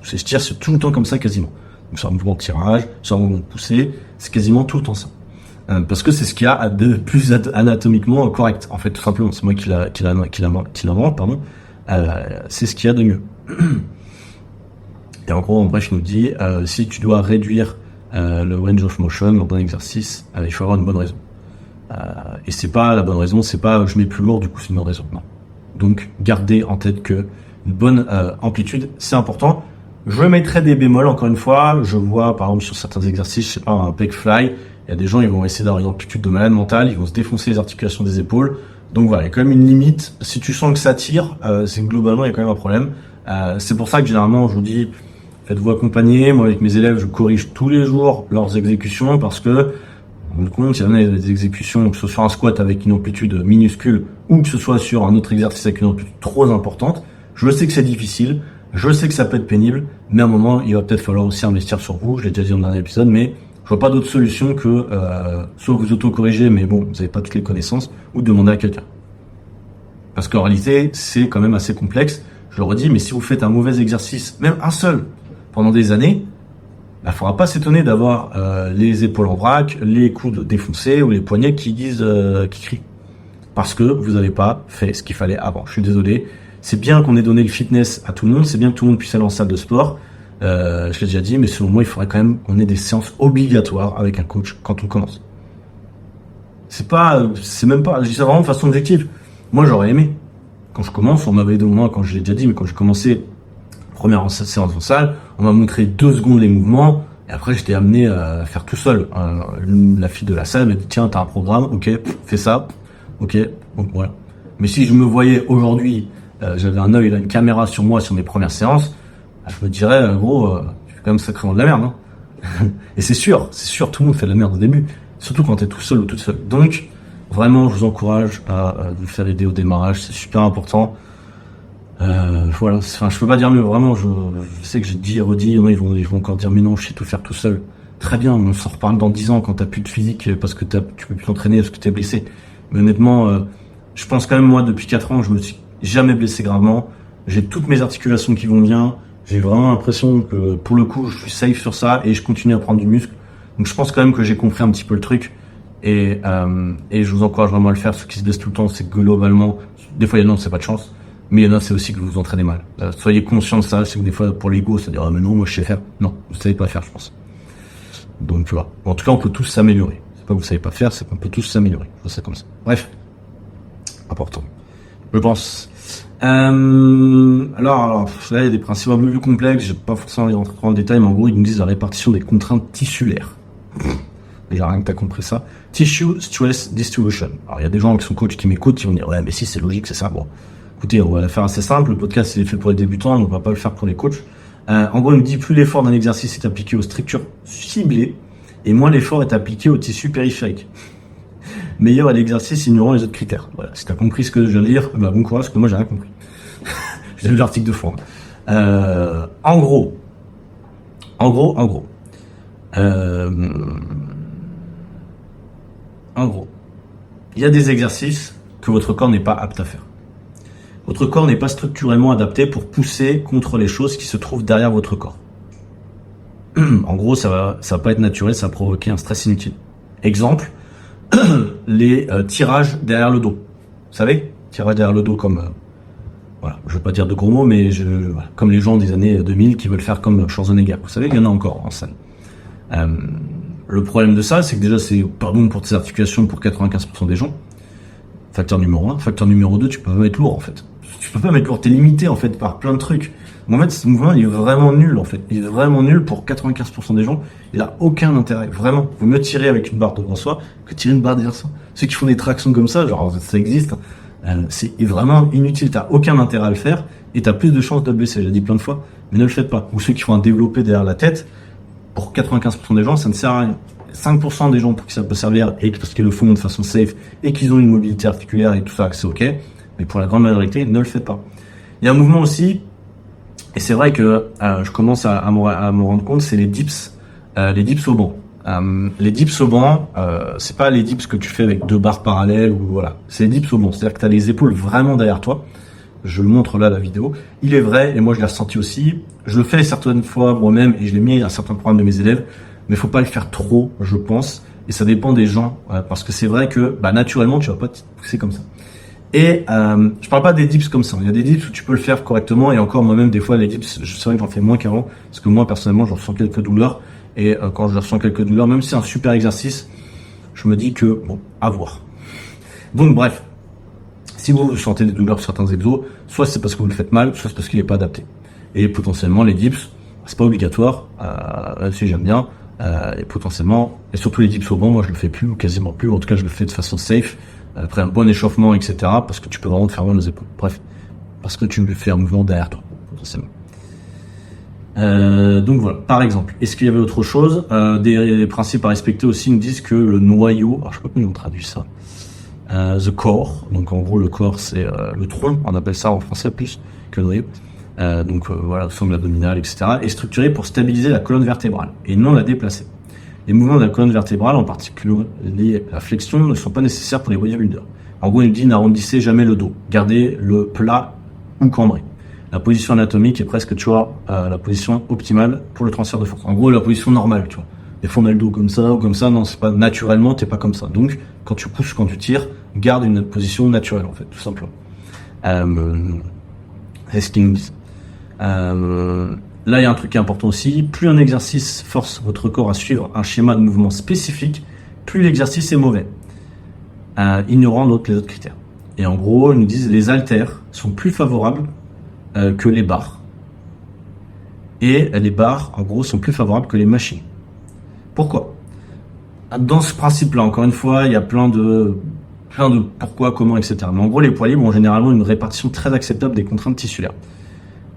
Je tire, c'est tout le temps comme ça quasiment. Donc sur un mouvement de tirage, sur un mouvement de poussée, c'est quasiment tout le temps ça. Parce que c'est ce qu'il y a de plus anatomiquement correct. En fait, tout simplement, c'est moi qui l'invente, pardon. C'est ce qu'il y a de mieux. Et en gros, en bref, il nous dit, si tu dois réduire le range of motion dans un exercice, il faut avoir une bonne raison. Et c'est pas la bonne raison, c'est pas je mets plus lourd, du coup c'est une bonne raison. Non. Donc, gardez en tête que une bonne amplitude, c'est important. Je mettrai des bémols, encore une fois. Je vois, par exemple, sur certains exercices, je sais pas, un pec fly, il y a des gens, ils vont essayer d'avoir une amplitude de malade mental, ils vont se défoncer les articulations des épaules. Donc voilà, il y a quand même une limite. Si tu sens que ça tire, c'est que globalement, il y a quand même un problème. C'est pour ça que généralement, je vous dis, faites-vous accompagner. Moi, avec mes élèves, je corrige tous les jours leurs exécutions parce que, compte, il y en a des exécutions, que ce soit sur un squat avec une amplitude minuscule ou que ce soit sur un autre exercice avec une amplitude trop importante. Je sais que c'est difficile, je sais que ça peut être pénible, mais à un moment, il va peut-être falloir aussi investir sur vous. Je l'ai déjà dit dans le dernier épisode, mais je vois pas d'autre solution que soit vous auto-corriger, mais bon, vous n'avez pas toutes les connaissances, ou demander à quelqu'un. Parce qu'en réalité, c'est quand même assez complexe. Je le redis, mais si vous faites un mauvais exercice, même un seul, pendant des années, il faudra pas s'étonner d'avoir les épaules en vrac, les coudes défoncés ou les poignets qui crient. Parce que vous n'avez pas fait ce qu'il fallait avant. Je suis désolé. C'est bien qu'on ait donné le fitness à tout le monde, c'est bien que tout le monde puisse aller en salle de sport. Je l'ai déjà dit, mais selon moi, il faudrait quand même qu'on ait des séances obligatoires avec un coach quand on commence. C'est même pas, je dis ça vraiment de façon objective. Moi, j'aurais aimé. Quand je commence, on m'avait donné, moi, quand je l'ai déjà dit, mais quand j'ai commencé, première séance en salle, on m'a montré 2 secondes les mouvements, et après, j'étais amené à faire tout seul. La fille de la salle m'a dit, tiens, t'as un programme, ok, fais ça, ok, donc voilà. Mais si je me voyais aujourd'hui, j'avais un œil, une caméra sur moi sur mes premières séances, je me dirais, gros, tu fais quand même sacrément de la merde, hein. Et c'est sûr, tout le monde fait de la merde au début, surtout quand t'es tout seul ou toute seule. Donc, vraiment, je vous encourage à vous faire aider au démarrage, c'est super important. Voilà, enfin, je peux pas dire mieux, vraiment, je sais que j'ai dit et redit, ils vont encore dire, mais non, je sais tout faire tout seul. Très bien, on s'en reparle dans 10 ans quand t'as plus de physique parce que tu peux plus t'entraîner parce que t'es blessé. Mais honnêtement, je pense quand même, moi, depuis 4 ans, je me suis jamais blessé gravement. J'ai toutes mes articulations qui vont bien. J'ai vraiment l'impression que, pour le coup, je suis safe sur ça et je continue à prendre du muscle. Donc, je pense quand même que j'ai compris un petit peu le truc. Et je vous encourage vraiment à le faire. Ceux qui se blessent tout le temps, c'est que globalement, des fois, il y en a, c'est pas de chance. Mais il y en a, c'est aussi que vous vous entraînez mal. Soyez conscient de ça. C'est que des fois, pour l'ego, c'est dire, ah, mais non, moi, je sais faire. Non, vous savez pas faire, je pense. Donc, tu vois. En tout cas, on peut tous s'améliorer. C'est pas que vous savez pas faire, c'est qu'on peut tous s'améliorer. Je vois ça comme ça. Bref. Important. Je pense. Alors, là, il y a des principes un peu plus complexes. J'ai pas forcément envie de rentrer dans le détail, mais en gros, ils nous disent la répartition des contraintes tissulaires. Il y a rien que t'as compris ça. Tissue Stress Distribution. Alors, il y a des gens qui sont coachs qui m'écoutent, qui vont dire, ouais, mais si, c'est logique, c'est ça. Bon. Écoutez, on va la faire assez simple. Le podcast, il est fait pour les débutants, donc on va pas le faire pour les coachs. En gros, il nous dit, plus l'effort d'un exercice est appliqué aux structures ciblées, et moins l'effort est appliqué au tissu périphérique. Meilleur est l'exercice ignorant les autres critères. Voilà. Si t'as compris ce que je viens de lire, bah, bon courage, parce que moi, j'ai rien compris. J'ai lu l'article de fond. En gros, il y a des exercices que votre corps n'est pas apte à faire. Votre corps n'est pas structurellement adapté pour pousser contre les choses qui se trouvent derrière votre corps. En gros, ça va pas être naturel, ça va provoquer un stress inutile. Exemple, les tirages derrière le dos. Vous savez, tirage derrière le dos comme voilà, je veux pas dire de gros mots, mais voilà, comme les gens des années 2000 qui veulent faire comme Schwarzenegger. Vous savez, il y en a encore en salle. Le problème de ça, c'est que déjà, c'est pardon pour tes articulations pour 95% des gens. Facteur numéro 1. Facteur numéro 2, tu peux pas mettre lourd, en fait. Tu peux pas mettre lourd, t'es limité, en fait, par plein de trucs. Mais en fait, ce mouvement, il est vraiment nul, en fait. Il est vraiment nul pour 95% des gens. Il a aucun intérêt. Vraiment. Vous mieux tirer avec une barre devant soi que tirer une barre derrière soi. Ceux qui font des tractions comme ça, genre ça existe, c'est vraiment inutile. T'as aucun intérêt à le faire et t'as plus de chances de te blesser. J'ai dit plein de fois, mais ne le faites pas. Ou ceux qui font un développé derrière la tête, pour 95% des gens, ça ne sert à rien. 5% des gens pour qui ça peut servir et parce qu'ils le font de façon safe et qu'ils ont une mobilité articulaire et tout ça, c'est ok. Mais pour la grande majorité, ne le faites pas. Il y a un mouvement aussi, et c'est vrai que je commence à me rendre compte, c'est les dips au banc. Les dips au banc, c'est pas les dips que tu fais avec 2 barres parallèles ou voilà. C'est les dips au banc, c'est-à-dire que tu as les épaules vraiment derrière toi. Je le montre là, la vidéo. Il est vrai, et moi je l'ai ressenti aussi. Je le fais certaines fois moi-même et je l'ai mis à certains programmes de mes élèves, mais faut pas le faire trop, je pense. Et ça dépend des gens, parce que c'est vrai que naturellement tu vas pas te pousser comme ça. Et je parle pas des dips comme ça. Il y a des dips où tu peux le faire correctement et encore moi-même des fois les dips, c'est vrai que j'en fais moins qu'avant parce que moi personnellement j'en ressens quelques douleurs et quand je ressens quelques douleurs, même si c'est un super exercice, je me dis que bon, à voir. Donc bref. Si vous sentez des douleurs sur certains exos, soit c'est parce que vous le faites mal, soit c'est parce qu'il n'est pas adapté. Et potentiellement, les dips, c'est pas obligatoire, si j'aime bien, et potentiellement, et surtout les dips au banc, moi je le fais plus, ou quasiment plus, en tout cas je le fais de façon safe, après un bon échauffement, etc., parce que tu peux vraiment te faire mal aux épaules. Bref, parce que tu fais un mouvement derrière toi, potentiellement. Donc voilà, par exemple, est-ce qu'il y avait autre chose? Des principes à respecter aussi nous disent que le noyau, alors je sais pas comment on traduit ça, the core, donc en gros le corps c'est le tronc, on appelle ça en français plus que le noyau, voilà, le sommet abdominal, etc., est structuré pour stabiliser la colonne vertébrale et non la déplacer. Les mouvements de la colonne vertébrale, en particulier la flexion, ne sont pas nécessaires pour les bodybuilders. En gros, il dit n'arrondissez jamais le dos, gardez le plat ou cambré. La position anatomique est presque, tu vois, la position optimale pour le transfert de force. En gros, la position normale, tu vois. Des fois, on a le dos comme ça ou comme ça. Non, c'est pas naturellement, t'es pas comme ça. Donc, quand tu pousses, quand tu tires, garde une position naturelle, en fait, tout simplement. C'est ce qu'ils nous disent. Là, il y a un truc qui est important aussi. Plus un exercice force votre corps à suivre un schéma de mouvement spécifique, plus l'exercice est mauvais. Ignorant les autres critères. Et en gros, ils nous disent les haltères sont plus favorables que les barres. Et les barres, en gros, sont plus favorables que les machines. Pourquoi? Dans ce principe-là, encore une fois, il y a plein de pourquoi, comment, etc. Mais en gros, les poids libres ont généralement une répartition très acceptable des contraintes tissulaires.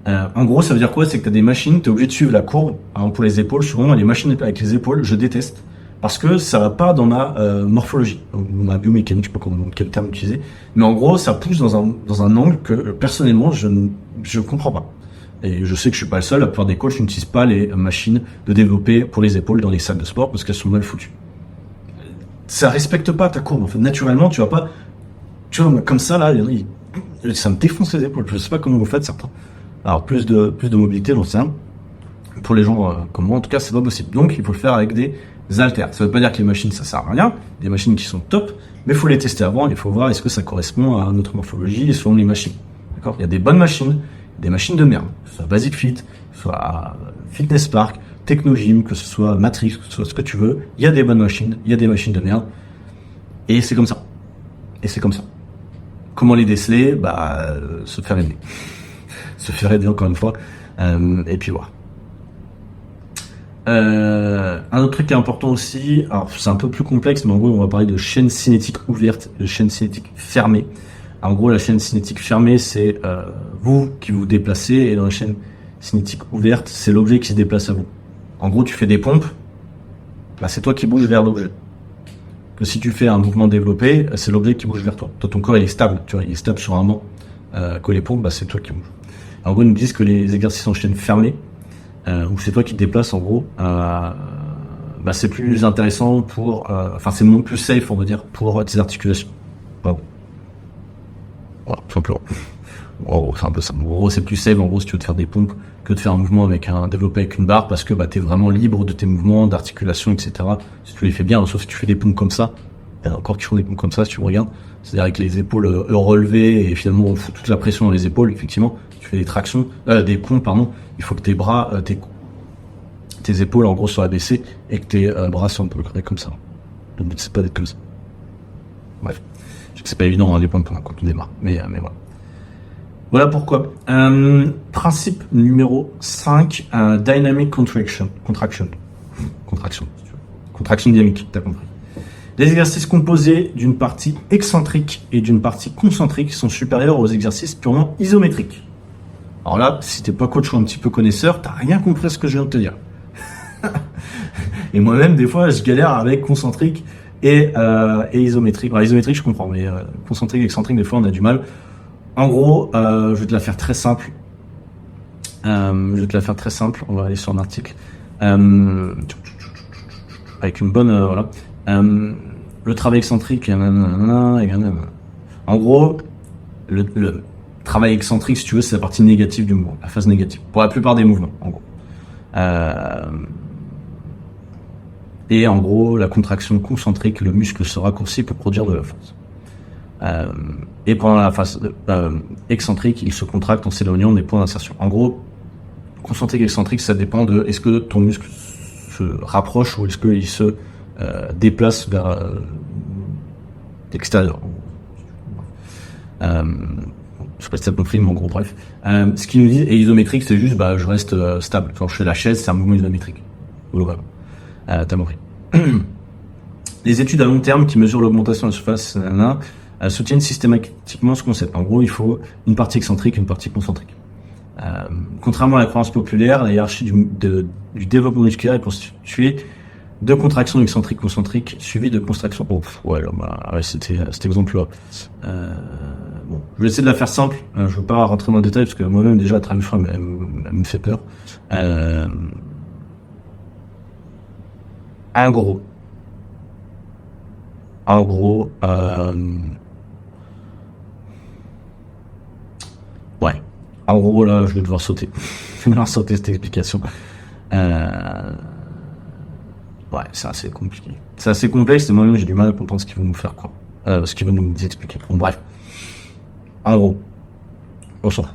En gros, ça veut dire quoi? C'est que tu as des machines, tu es obligé de suivre la courbe. Alors, pour les épaules, souvent, les machines avec les épaules, je déteste. Parce que ça va pas dans ma morphologie, donc ma biomécanique, je sais pas quel terme utiliser. Mais en gros, ça pousse dans un angle que, personnellement, je comprends pas. Et je sais que je suis pas le seul, la plupart des coachs n'utilisent pas les machines de développer pour les épaules dans les salles de sport parce qu'elles sont mal foutues. Ça respecte pas ta courbe. En fait, naturellement, tu vas pas, tu vois, comme ça, là, ça me défonce les épaules. Je sais pas comment vous faites, certains. Alors, plus de mobilité, j'en sais rien. Pour les gens comme moi, en tout cas, c'est pas possible. Donc, il faut le faire avec des haltères. Ça veut pas dire que les machines, ça sert à rien. Des machines qui sont top, mais il faut les tester avant. Il faut voir est-ce que ça correspond à notre morphologie et selon les machines. D'accord? Il y a des bonnes machines, des machines de merde, que ce soit Basic Fit, que ce soit Fitness Park, Technogym, que ce soit Matrix, que ce soit ce que tu veux. Il y a des bonnes machines, il y a des machines de merde. Et c'est comme ça. Et c'est comme ça. Comment les déceler? Se faire aider. Se faire aider encore une fois. Et puis voilà. Un autre truc qui est important aussi, alors c'est un peu plus complexe, mais en gros on va parler de chaîne cinétique ouverte et de chaîne cinétique fermée. En gros la chaîne cinétique fermée c'est vous qui vous déplacez et dans la chaîne cinétique ouverte c'est l'objet qui se déplace à vous. En gros tu fais des pompes, c'est toi qui bouges vers l'objet. Que si tu fais un mouvement développé, c'est l'objet qui bouge vers toi. Toi ton corps il est stable, tu vois, il est stable sur un banc. Que les pompes, c'est toi qui bouges. En gros ils nous disent que les exercices en chaîne fermée où c'est toi qui te déplaces en gros, c'est plus intéressant pour, c'est moins plus safe on va dire pour tes articulations. Voilà, tout simplement. En gros, c'est un peu ça. En gros, c'est plus safe en gros si tu veux te faire des pompes que de faire un mouvement développé avec une barre parce que t'es vraiment libre de tes mouvements, d'articulation, etc. Si tu les fais bien, sauf si tu fais des pompes comme ça. Il y en a encore qui font des pompes comme ça si tu regardes. C'est-à-dire avec les épaules relevées et finalement on fout toute la pression dans les épaules. Effectivement, tu fais des tractions, des pompes, pardon. Il faut que tes bras, tes épaules en gros soient abaissées et que tes bras soient un peu comme ça. Le but c'est pas d'être comme ça. Bref, je sais que c'est pas évident les pompes quand on démarre, mais voilà. Voilà pourquoi. Principe numéro 5, dynamic contraction. Contraction dynamique, t'as compris. Les exercices composés d'une partie excentrique et d'une partie concentrique sont supérieurs aux exercices purement isométriques. Alors là, si t'es pas coach ou un petit peu connaisseur, t'as rien compris à ce que je viens de te dire. Et moi-même, des fois, je galère avec concentrique et isométrique. Alors, isométrique, je comprends, mais concentrique, excentrique, des fois, on a du mal. En gros, je vais te la faire très simple. On va aller sur un article. Avec une bonne... voilà. Le travail excentrique... En gros, le travail excentrique, si tu veux, c'est la partie négative du mouvement, la phase négative, pour la plupart des mouvements, en gros. Et en gros, la contraction concentrique, le muscle se raccourcit pour produire de la force. Et pendant la phase excentrique, il se contracte en s'éloignant des points d'insertion. En gros, concentrique et excentrique, ça dépend de est-ce que ton muscle se rapproche ou est-ce qu'il se déplace vers l'extérieur. Je sais pas si t'as compris, mais en gros, bref. Ce qu'il nous dit, et isométrique, c'est juste, je reste stable. Quand je fais la chaise, c'est un mouvement isométrique. Globalement. T'as compris. Les études à long terme qui mesurent l'augmentation de la surface soutiennent systématiquement ce concept. En gros, il faut une partie excentrique et une partie concentrique. Contrairement à la croyance populaire, la hiérarchie du développement musculaire est constituée de contractions excentriques concentriques suivies de contractions. C'était cet exemple-là. Bon, je vais essayer de la faire simple. Je veux pas rentrer dans le détail parce que moi-même déjà la traduction elle me fait peur. En gros, ouais. En gros, là, je vais devoir sauter. Je vais devoir sauter cette explication. Ouais, c'est assez compliqué. C'est assez complexe et moi-même, j'ai du mal à comprendre ce qu'ils vont nous faire, quoi. Ce qu'ils vont nous expliquer. Bon, bref. En gros. Bonsoir.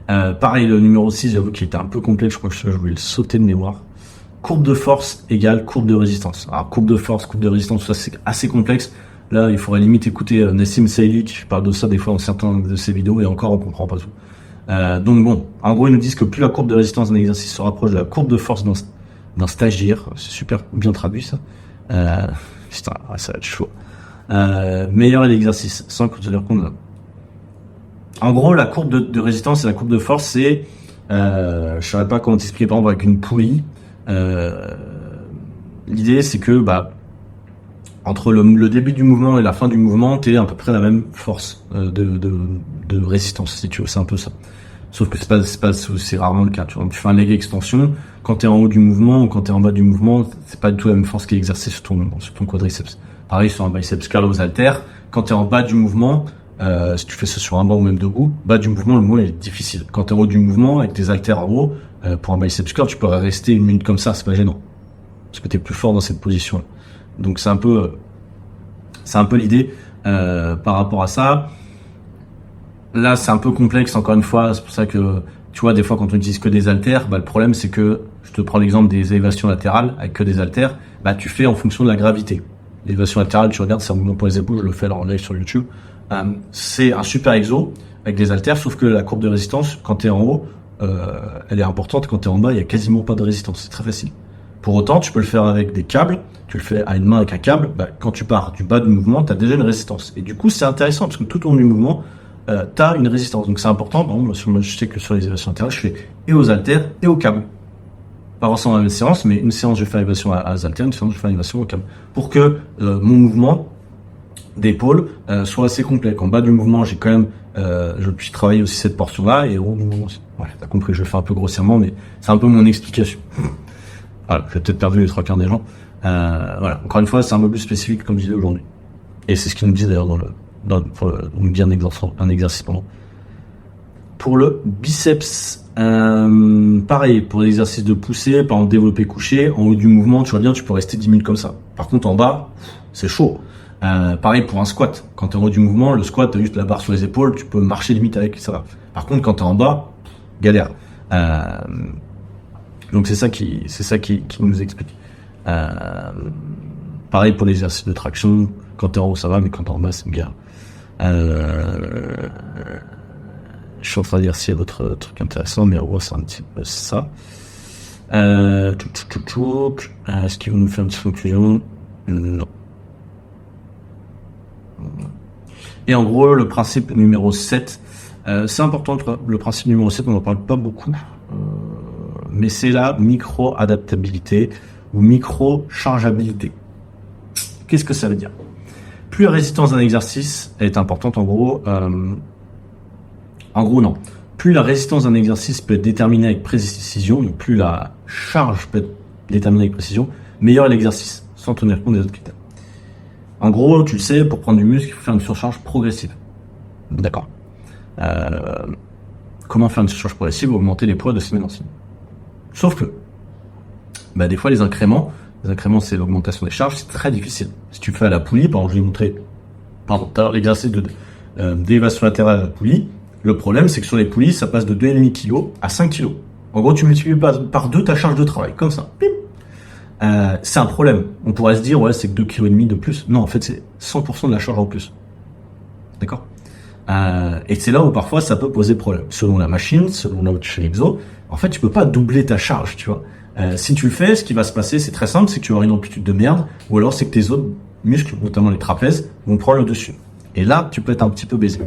Pareil, le numéro 6, j'avoue qu'il était un peu complexe. Je crois que je voulais le sauter de mémoire. Courbe de force égale courbe de résistance. Alors, courbe de force, courbe de résistance, ça, c'est assez complexe. Là, il faudrait limite écouter Nassim Saïli qui parle de ça des fois dans certains de ses vidéos et encore on comprend pas tout. Donc bon, en gros ils nous disent que plus la courbe de résistance d'un exercice se rapproche de la courbe de force d'un stagiaire, c'est super bien traduit ça. Putain, ça va être chaud. Meilleur est l'exercice, sans tenir compte de... En gros, la courbe de résistance et la courbe de force, c'est, je saurais pas comment t'expliquer par exemple avec une poulie. L'idée c'est que entre le début du mouvement et la fin du mouvement, t'es à peu près la même force de résistance, si tu veux, c'est un peu ça. Sauf que c'est rarement le cas. Tu fais un leg extension, quand t'es en haut du mouvement ou quand t'es en bas du mouvement, c'est pas du tout la même force qui est exercée sur ton quadriceps. Pareil sur un biceps curl aux haltères, quand t'es en bas du mouvement, si tu fais ça sur un banc ou même debout, bas du mouvement, le mouvement est difficile. Quand t'es en haut du mouvement, avec tes haltères en haut, pour un biceps curl, tu peux rester 1 minute comme ça, c'est pas gênant. Parce que t'es plus fort dans cette position-là. Donc c'est un peu l'idée par rapport à ça. Là, c'est un peu complexe encore une fois. C'est pour ça que tu vois des fois quand on utilise que des haltères, le problème c'est que je te prends l'exemple des élévations latérales avec que des haltères. Tu fais en fonction de la gravité. L'élévation latérale, tu regardes, c'est un mouvement pour les épaules. Je le fais en live sur YouTube. C'est un super exo avec des haltères, sauf que la courbe de résistance, quand t'es en haut, elle est importante. Quand t'es en bas, il y a quasiment pas de résistance. C'est très facile. Pour autant, tu peux le faire avec des câbles, tu le fais à une main avec un câble, quand tu pars du bas du mouvement, tu as déjà une résistance. Et du coup, c'est intéressant parce que tout au long du mouvement, tu as une résistance. Donc c'est important. Par exemple, je sais que sur les élévations latérales, je fais et aux haltères et au câble. Pas forcément la même séance, mais une séance, je vais faire l'élévation à haltères, une séance, je vais faire l'élévation au câble. Pour que mon mouvement d'épaule soit assez complet. En bas du mouvement, j'ai quand même, je puis travailler aussi cette portion-là et au haut du mouvement aussi. Ouais, t'as compris, je le fais un peu grossièrement, mais c'est un peu mon explication. Voilà, j'ai peut-être perdu les 3/4 des gens. Voilà. Encore une fois, c'est un peu plus spécifique comme je disais aujourd'hui. Et c'est ce qu'ils nous disent d'ailleurs pour nous dire un exercice pendant. Pour le biceps, pareil, pour l'exercice de poussée, par exemple développé couché, en haut du mouvement, tu vois bien, tu peux rester 10 minutes comme ça. Par contre, en bas, c'est chaud. Pareil pour un squat. Quand tu es en haut du mouvement, le squat, tu as juste la barre sur les épaules, tu peux marcher limite avec, ça va. Par contre, quand tu es en bas, galère. Donc c'est ça qui nous explique. Pareil pour l'exercice de traction, quand t'es en haut ça va, mais quand t'es en bas c'est une guerre. Je suis en train de dire s'il y a d'autres trucs intéressants, mais en gros c'est un petit peu ça. Est-ce qu'ils vont nous faire une petite conclusion? Non. Et en gros, le principe numéro 7, c'est important, le principe numéro 7, on n'en parle pas beaucoup, mais c'est la micro-adaptabilité ou micro-chargeabilité. Qu'est-ce que ça veut dire? Plus la résistance d'un exercice est importante, en gros non. Plus la résistance d'un exercice peut être déterminée avec précision, donc plus la charge peut être déterminée avec précision, meilleur est l'exercice, sans tenir compte des autres critères. En gros, tu le sais, pour prendre du muscle, il faut faire une surcharge progressive. D'accord. Comment faire une surcharge progressive? Augmenter les poids de semaine en semaine. Sauf que, des fois, les incréments, c'est l'augmentation des charges, c'est très difficile. Si tu fais à la poulie, par exemple, je vais montrer, l'exercice d'élévation latérale à la poulie. Le problème, c'est que sur les poulies, ça passe de 2,5 kg à 5 kg. En gros, tu multiplies par 2 ta charge de travail, comme ça. Bim. C'est un problème. On pourrait se dire, ouais, c'est que 2,5 kg de plus. Non, en fait, c'est 100% de la charge en plus. D'accord? Et c'est là où parfois ça peut poser problème. Selon la machine, selon là où tu fais l'exo, en fait, tu peux pas doubler ta charge, tu vois. Si tu le fais, ce qui va se passer, c'est très simple, c'est que tu auras une amplitude de merde, ou alors c'est que tes autres muscles, notamment les trapèzes, vont prendre le dessus. Et là, tu peux être un petit peu baisé.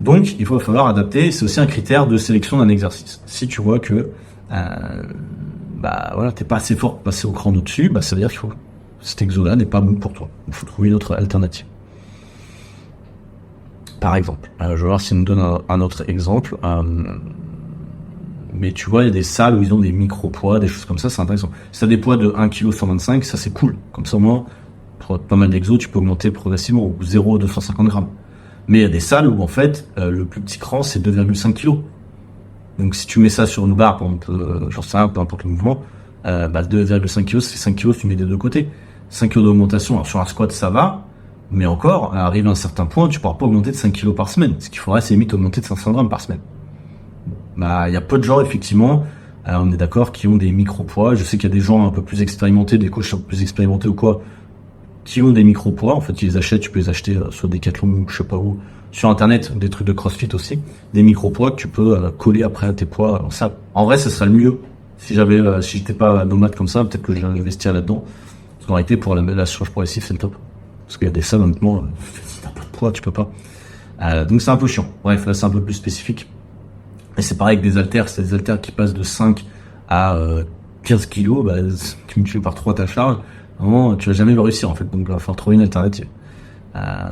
Donc, il va falloir adapter. C'est aussi un critère de sélection d'un exercice. Si tu vois que t'es pas assez fort pour passer au cran au-dessus, ça veut dire qu'il faut cet exo-là n'est pas bon pour toi. Il faut trouver une autre alternative. Par exemple, je vais voir s'il me donne un autre exemple. Mais tu vois, il y a des salles où ils ont des micro-poids, des choses comme ça, c'est intéressant. Si t'as des poids de 1,125 kg, ça c'est cool. Comme ça, moi, pour pas mal d'exos, tu peux augmenter progressivement au 0,250 grammes. Mais il y a des salles où, en fait, le plus petit cran, c'est 2,5 kg. Donc, si tu mets ça sur une barre, par exemple, j'en sais rien, peu importe le mouvement, 2,5 kg, c'est 5 kg, tu mets des deux côtés. 5 kg d'augmentation, alors sur un squat, ça va, mais encore, arrivé à un certain point, tu pourras pas augmenter de 5 kg par semaine. Ce qu'il faudrait, c'est limite augmenter de 500 grammes par semaine. Il y a peu de gens, effectivement, on est d'accord, qui ont des micro-poids. Je sais qu'il y a des gens un peu plus expérimentés, des coachs un peu plus expérimentés ou quoi, qui ont des micro-poids. En fait, ils les achètent, tu peux les acheter sur Decathlon ou je sais pas où, sur Internet, des trucs de CrossFit aussi, des micro-poids que tu peux coller après à tes poids. Ça, en vrai, ça serait le mieux. Si j'étais pas nomade comme ça, peut-être que j'investirais là-dedans. Parce qu'en réalité, pour la surcharge progressive, c'est le top. Parce qu'il y a des salles, honnêtement, si t'as pas de poids, tu peux pas. Donc c'est un peu chiant. Bref, là, c'est un peu plus spécifique. Et c'est pareil avec des haltères, c'est des haltères qui passent de 5 à 15 kilos, tu multiplies par 3 ta charge, vraiment, tu vas jamais le réussir, en fait. Donc, il va falloir trouver une alternative.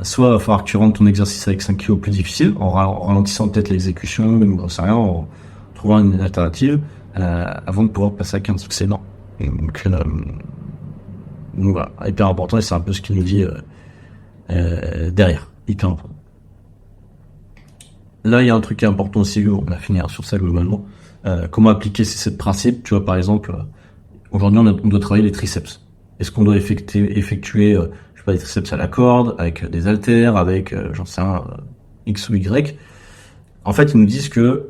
Soit il va falloir que tu rentres ton exercice avec 5 kilos plus difficile, en ralentissant peut-être l'exécution, ou j'en sais rien, en trouvant une alternative, avant de pouvoir passer à 15, c'est énorme. Donc voilà, hyper important, et c'est un peu ce qu'il nous dit derrière, hyper important. Là, il y a un truc qui est important aussi, on va finir sur ça globalement. Comment appliquer ces 7 principes? Tu vois, par exemple, aujourd'hui, on doit travailler les triceps. Est-ce qu'on doit effectuer je sais pas, des triceps à la corde, avec des haltères, avec, j'en sais rien, X ou Y? En fait, ils nous disent que,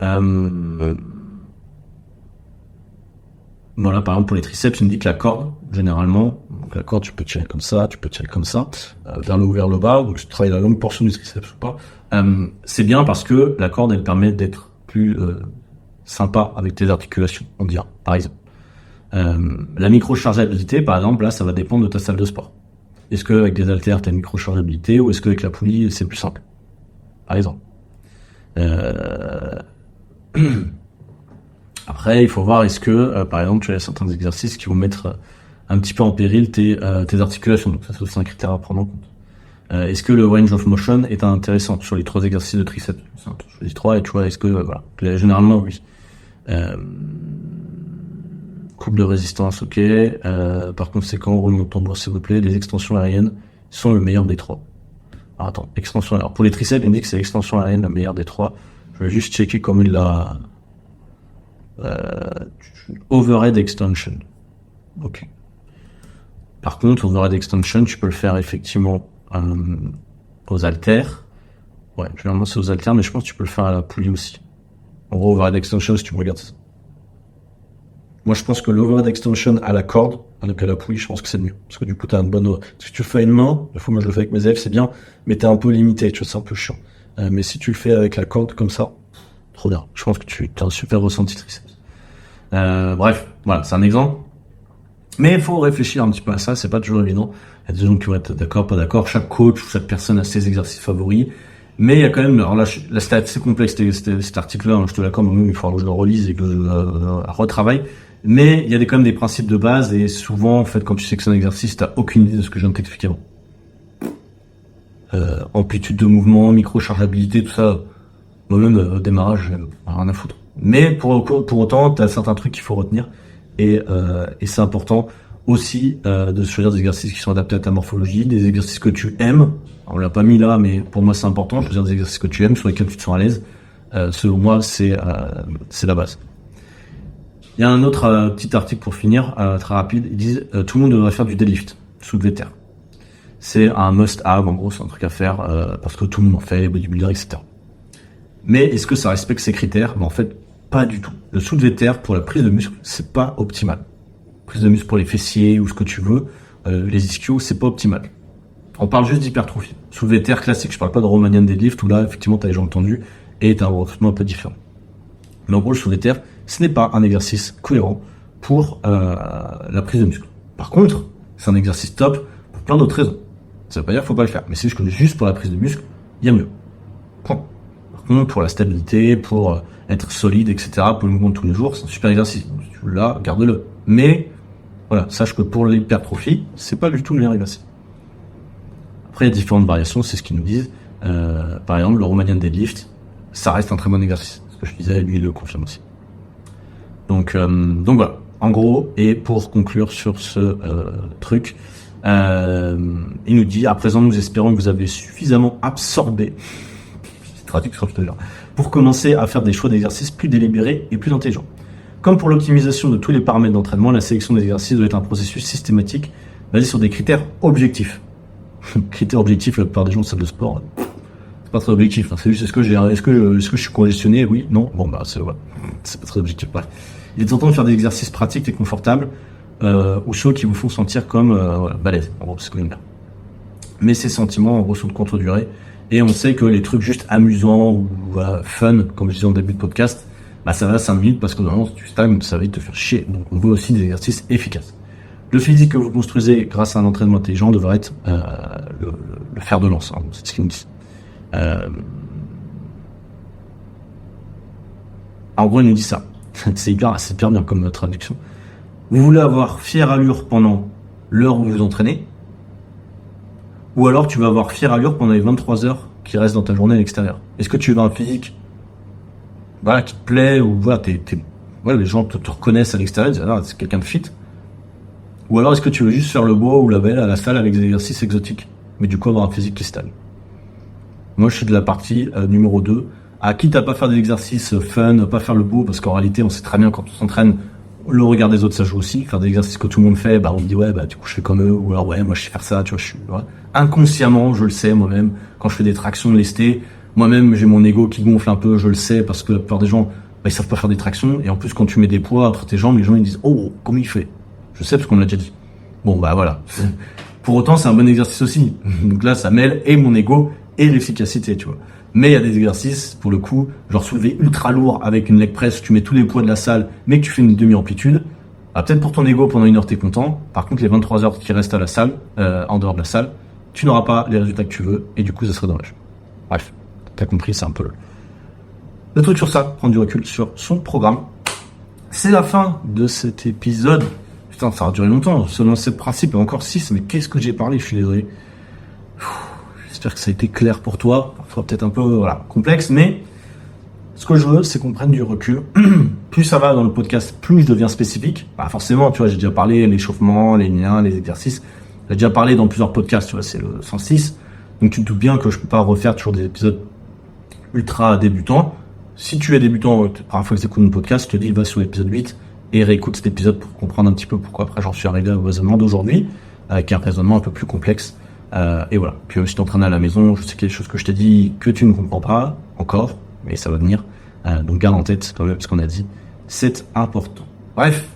voilà, par exemple, pour les triceps, ils nous disent que la corde, généralement, donc la corde, tu peux tirer comme ça, tu peux tirer comme ça, vers le haut, vers le bas, donc tu travailles la longue portion du triceps ou pas. C'est bien parce que la corde, elle permet d'être plus sympa avec tes articulations, on dirait, par exemple. La micro-chargeabilité, par exemple, là, ça va dépendre de ta salle de sport. Est-ce que avec des haltères, tu as une micro-chargeabilité, ou est-ce qu'avec la poulie, c'est plus simple, par exemple. Après, il faut voir, est-ce que, par exemple, tu as certains exercices qui vont mettre un petit peu en péril tes articulations. Donc ça, c'est aussi un critère à prendre en compte. Est-ce que le range of motion est intéressant sur les 3 exercices de triceps? Je choisis 3 et tu vois, est-ce que, voilà. Généralement, oui. Coupe de résistance, ok. Par conséquent, roulement de tambour, s'il vous plaît. Les extensions aériennes sont le meilleur des 3. Alors, attends, extension. Alors, pour les triceps, il me dit que c'est l'extension aérienne la meilleure des 3. Je vais juste checker comme il l'a, overhead extension. Ok. Par contre, overhead extension, tu peux le faire effectivement aux haltères. Ouais, généralement c'est aux haltères, mais je pense que tu peux le faire à la poulie aussi. En gros, overhead extension, si tu me regardes ça. Moi, je pense que l'overhead extension à la corde, avec à la poulie, je pense que c'est le mieux. Parce que du coup, t'as une bonne... Si tu le fais à une main, des fois, moi, je le fais avec mes élèves, c'est bien, mais t'es un peu limité, tu vois, c'est un peu chiant. Mais si tu le fais avec la corde, comme ça, trop bien. Je pense que tu as un super ressenti triceps. Bref, voilà, c'est un exemple. Mais il faut réfléchir un petit peu à ça, c'est pas toujours évident. Il y a des gens qui vont être d'accord, pas d'accord. Chaque coach ou chaque personne a ses exercices favoris. Mais il y a quand même, alors là, c'était assez complexe, cet article-là, hein, je te l'accorde, mais il faudra que je le relise et que je le retravaille. Mais il y a quand même des principes de base et souvent, en fait, quand tu sais que c'est un exercice, t'as aucune idée de ce que je viens de t'expliquer avant. Amplitude de mouvement, micro-chargeabilité, tout ça, moi-même, au démarrage, j'ai rien à foutre. Mais pour autant, t'as certains trucs qu'il faut retenir et c'est important aussi de choisir des exercices qui sont adaptés à ta morphologie, des exercices que tu aimes. On l'a pas mis là, mais pour moi c'est important. Choisir des exercices que tu aimes, sur lesquels tu te sens à l'aise. Selon moi, c'est la base. Il y a un autre petit article pour finir, très rapide. Ils disent tout le monde devrait faire du deadlift, soulevé de terre. C'est un must-have, en gros, c'est un truc à faire parce que tout le monde en fait, bodybuilder, etc. Mais est-ce que ça respecte ces critères? En fait, pas du tout. Le soulevé de terre pour la prise de muscle, c'est pas optimal. Prise de muscle pour les fessiers ou ce que tu veux, les ischios, c'est pas optimal. On parle juste d'hypertrophie. Soulevé de terre classique, je parle pas de Romanian deadlift où là, effectivement, t'as les jambes tendues et t'as un recrutement un peu différent. Mais en gros, le soulevé de terre, ce n'est pas un exercice cohérent pour la prise de muscle. Par contre, c'est un exercice top pour plein d'autres raisons. Ça veut pas dire qu'il faut pas le faire, mais c'est juste pour la prise de muscle, il y a mieux. Point. Par contre, pour la stabilité, pour être solide, etc., pour le mouvement de tous les jours, c'est un super exercice. Si tu l'as, garde-le. Mais, voilà, sache que pour l'hypertrophie, c'est pas du tout le meilleur exercice. Après, il y a différentes variations, c'est ce qu'ils nous disent. Par exemple, le Romanian deadlift, ça reste un très bon exercice. Ce que je disais, lui, il le confirme aussi. Donc voilà. En gros, et pour conclure sur ce truc, il nous dit, à présent, nous espérons que vous avez suffisamment absorbé, traduction, je te jure, pour commencer à faire des choix d'exercices plus délibérés et plus intelligents. Comme pour l'optimisation de tous les paramètres d'entraînement, la sélection des exercices doit être un processus systématique basé sur des critères objectifs. Critères objectifs, la plupart des gens de salle de sport, c'est pas très objectif. Hein. C'est juste est-ce que je suis congestionné? Oui, non. Bon bah c'est voilà. C'est pas très objectif. Bref. Il est tentant de faire des exercices pratiques et confortables ou ceux qui vous font sentir comme voilà, balèze. En gros, c'est ce que j'aime bien. Mais ces sentiments en gros sont de courte durée et on sait que les trucs juste amusants ou voilà, fun, comme je disais en début de podcast, bah ça va 5 minutes parce que normalement si tu stagnes, ça va te faire chier. Donc on veut aussi des exercices efficaces. Le physique que vous construisez grâce à un entraînement intelligent devrait être le fer de lance. Hein, c'est ce qu'ils nous disent. En gros, il nous dit ça. C'est hyper bien comme traduction. Vous voulez avoir fière allure pendant l'heure où vous vous entraînez, ou alors tu vas avoir fière allure pendant les 23 heures qui restent dans ta journée à l'extérieur. Est-ce que tu veux un physique voilà, qui te plaît, ou voilà, voilà, les gens te reconnaissent à l'extérieur, ils disent, ah, c'est quelqu'un de fit. Ou alors est-ce que tu veux juste faire le beau ou la belle à la salle avec des exercices exotiques, mais du coup avoir un physique qui stagne. Moi je suis de la partie numéro 2, à quitte à pas faire des exercices fun, pas faire le beau, parce qu'en réalité on sait très bien quand on s'entraîne, le regard des autres ça joue aussi, faire des exercices que tout le monde fait, bah on me dit ouais bah du coup je fais comme eux, ou alors ouais moi je sais faire ça, tu vois, je suis ouais. Inconsciemment je le sais moi-même, quand je fais des tractions lestées, moi-même j'ai mon ego qui gonfle un peu, je le sais, parce que la plupart des gens bah, ils savent pas faire des tractions, et en plus quand tu mets des poids entre tes jambes, les gens ils disent oh comment il fait. Je sais parce qu'on me l'a déjà dit. Bon bah voilà. Pour autant c'est un bon exercice aussi. Donc là ça mêle et mon ego et l'efficacité, tu vois. Mais il y a des exercices, pour le coup, genre soulever ultra lourd avec une leg press, tu mets tous les poids de la salle, mais que tu fais une demi-amplitude. Ah, peut-être pour ton ego pendant 1 heure t'es content. Par contre les 23 heures qui restent à la salle, en dehors de la salle, tu n'auras pas les résultats que tu veux et du coup ça serait dommage. Bref, t'as compris, c'est un peu le truc sur ça, prendre du recul sur son programme. C'est la fin de cet épisode. Putain, ça va durer longtemps, selon ce principe, et encore 6, mais qu'est-ce que j'ai parlé, je suis désolé. J'espère que ça a été clair pour toi, parfois peut-être un peu voilà, complexe, mais ce que je veux, c'est qu'on prenne du recul. Plus ça va dans le podcast, plus je deviens spécifique. Bah forcément, tu vois, j'ai déjà parlé l'échauffement, les liens, les exercices. J'ai déjà parlé dans plusieurs podcasts, tu vois, c'est le 106. Donc tu te doutes bien que je peux pas refaire toujours des épisodes ultra débutants. Si tu es débutant, la première fois que tu écoutes mon podcast, je te dis, va sur l'épisode 8 et réécoute cet épisode pour comprendre un petit peu pourquoi après j'en suis arrivé au raisonnement d'aujourd'hui, avec un raisonnement un peu plus complexe. Et voilà. Puis si tu t'entraînes à la maison, je sais qu'il y a des choses que je t'ai dit que tu ne comprends pas encore, mais ça va venir. Donc garde en tête quand même ce qu'on a dit. C'est important. Bref,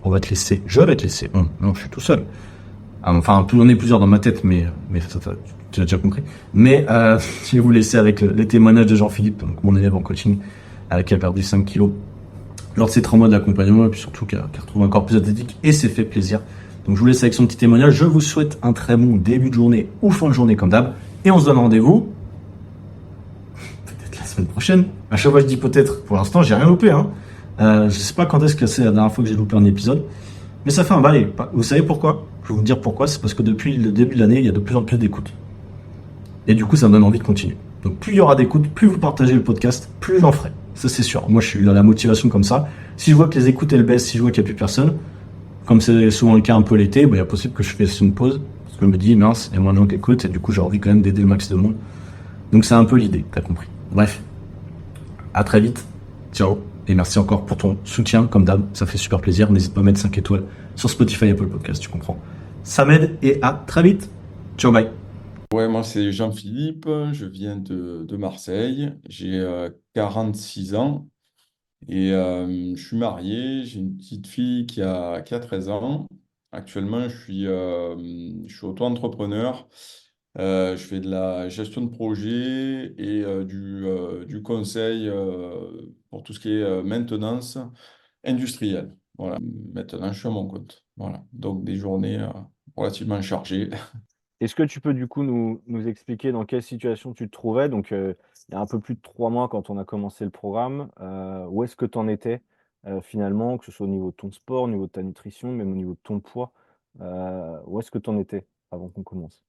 on va te laisser. Je vais te laisser. Non, je suis tout seul. Enfin, on est plusieurs dans ma tête, mais tu l'as déjà compris. Mais je vais vous laisser avec les témoignages de Jean-Philippe, donc mon élève en coaching, qui a perdu 5 kilos lors de ces 3 mois d'accompagnement et puis surtout qu'elle retrouve un corps plus athlétique et s'est fait plaisir. Donc je vous laisse avec son petit témoignage. Je vous souhaite un très bon début de journée ou fin de journée comme d'hab. Et on se donne rendez-vous peut-être la semaine prochaine. À chaque fois je dis peut-être, pour l'instant j'ai rien loupé. Hein. Je sais pas quand est-ce que c'est la dernière fois que j'ai loupé un épisode. Mais ça fait un bail. Vous savez pourquoi? Je vais vous dire pourquoi. C'est parce que depuis le début de l'année, il y a de plus en plus d'écoutes. Et du coup, ça me donne envie de continuer. Donc plus il y aura d'écoutes, plus vous partagez le podcast, plus j'en ferai. Ça c'est sûr. Moi je suis dans la motivation comme ça. Si je vois que les écoutes elles baissent, si je vois qu'il n'y a plus personne, comme c'est souvent le cas un peu l'été, il est possible que je fasse une pause. Parce que je me dis, mince, il y a moins de gens qui écoutent et du coup j'ai envie quand même d'aider le max de monde. Donc c'est un peu l'idée, t'as compris. Bref, à très vite. Ciao. Et merci encore pour ton soutien, comme d'hab, ça fait super plaisir. N'hésite pas à mettre 5 étoiles sur Spotify, Apple Podcast, tu comprends. Ça m'aide et à très vite. Ciao, bye. Ouais, moi c'est Jean-Philippe, je viens de Marseille, j'ai 46 ans et je suis marié, j'ai une petite fille qui a 13 ans. Actuellement, je suis auto-entrepreneur. Je fais de la gestion de projet et du conseil pour tout ce qui est maintenance industrielle. Voilà. Maintenant, je suis à mon compte. Voilà. Donc des journées relativement chargées. Est-ce que tu peux du coup nous expliquer dans quelle situation tu te trouvais? Donc, il y a un peu plus de 3 mois quand on a commencé le programme, où est-ce que tu en étais, finalement? Que ce soit au niveau de ton sport, au niveau de ta nutrition, même au niveau de ton poids, où est-ce que tu en étais avant qu'on commence?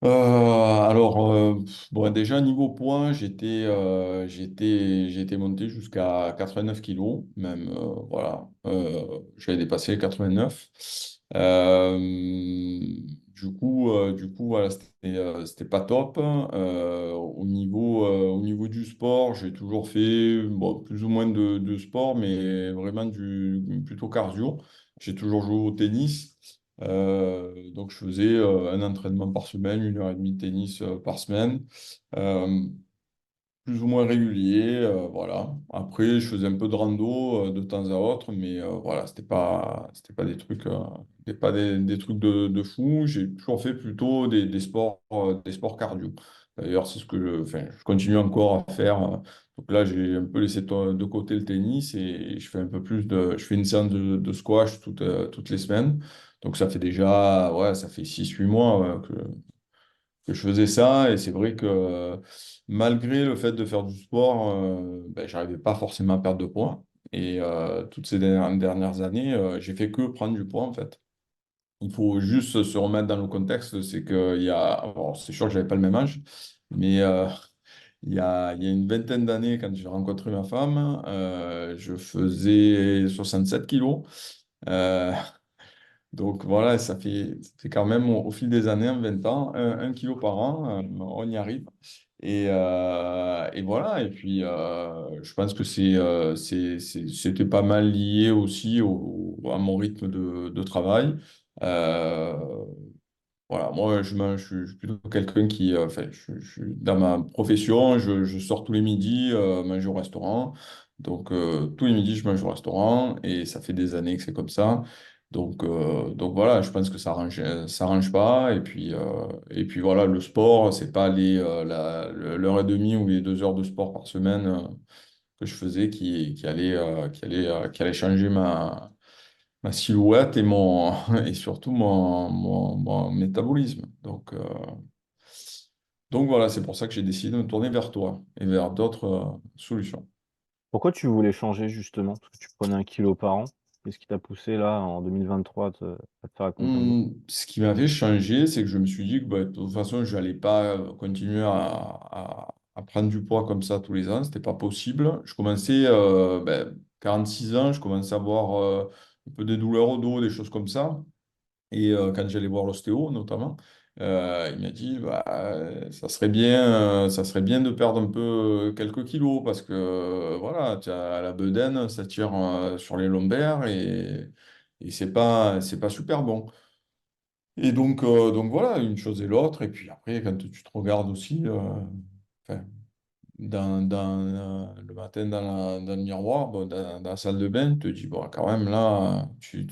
Bon, déjà, niveau poids, j'étais monté jusqu'à 89 kilos, même, voilà, j'avais dépassé les 89. Euh, du coup, voilà, c'était pas top. Au niveau du sport, j'ai toujours fait, bon, plus ou moins de sport, mais vraiment plutôt cardio. J'ai toujours joué au tennis. Donc, je faisais un entraînement par semaine, 1 heure et demie de tennis par semaine, euh, plus ou moins régulier. Voilà. Après, je faisais un peu de rando de temps à autre, mais voilà, c'était pas des trucs, des trucs de fou. J'ai toujours fait plutôt des sports cardio. D'ailleurs, c'est ce que enfin, je continue encore à faire. Donc là, j'ai un peu laissé de côté le tennis et je fais une séance de squash toutes les semaines. Donc ça fait déjà, ouais, ça fait 6 8 mois que je faisais ça. Et c'est vrai que malgré le fait de faire du sport, ben, j'arrivais pas forcément à perdre de poids. Et toutes ces dernières années, j'ai fait que prendre du poids en fait. Il faut juste se remettre dans le contexte, c'est alors, c'est sûr que j'avais pas le même âge, mais il y a une vingtaine d'années, quand j'ai rencontré ma femme, je faisais 67 kilos. Euh, donc voilà, ça fait quand même au fil des années, en 20 ans, 1 kilo par an, on y arrive. Et voilà, et puis je pense que c'était pas mal lié aussi à mon rythme de travail. Euh, voilà, moi je suis plutôt quelqu'un qui, enfin, dans ma profession, je sors tous les midis manger au restaurant. Donc tous les midis, je mange au restaurant et ça fait des années que c'est comme ça. Donc voilà, je pense que ça arrange pas. Et puis voilà, le sport, c'est pas l'heure et demie ou les 2 heures de sport par semaine que je faisais qui allait changer ma silhouette et surtout mon métabolisme. Donc voilà, c'est pour ça que j'ai décidé de me tourner vers toi et vers d'autres solutions. Pourquoi tu voulais changer justement? Parce que tu prenais 1 kilo par an. Qu'est-ce qui t'a poussé là, en 2023, à te faire accompagner? Ce qui m'avait changé, c'est que je me suis dit que bah, de toute façon, je n'allais pas continuer à prendre du poids comme ça tous les ans. C'était pas possible. Je commençais, 46 ans, je commençais à avoir un peu des douleurs au dos, des choses comme ça. Et quand j'allais voir l'ostéo, notamment, il m'a dit bah, ça serait bien de perdre un peu quelques kilos parce que voilà, tu as la bedaine, ça tire sur les lombaires et c'est pas super bon. Et donc voilà, une chose et l'autre. Et puis après, quand tu te regardes aussi, enfin, le matin dans le miroir, bon, dans la salle de bain, tu te dis, bon, quand même, là, tu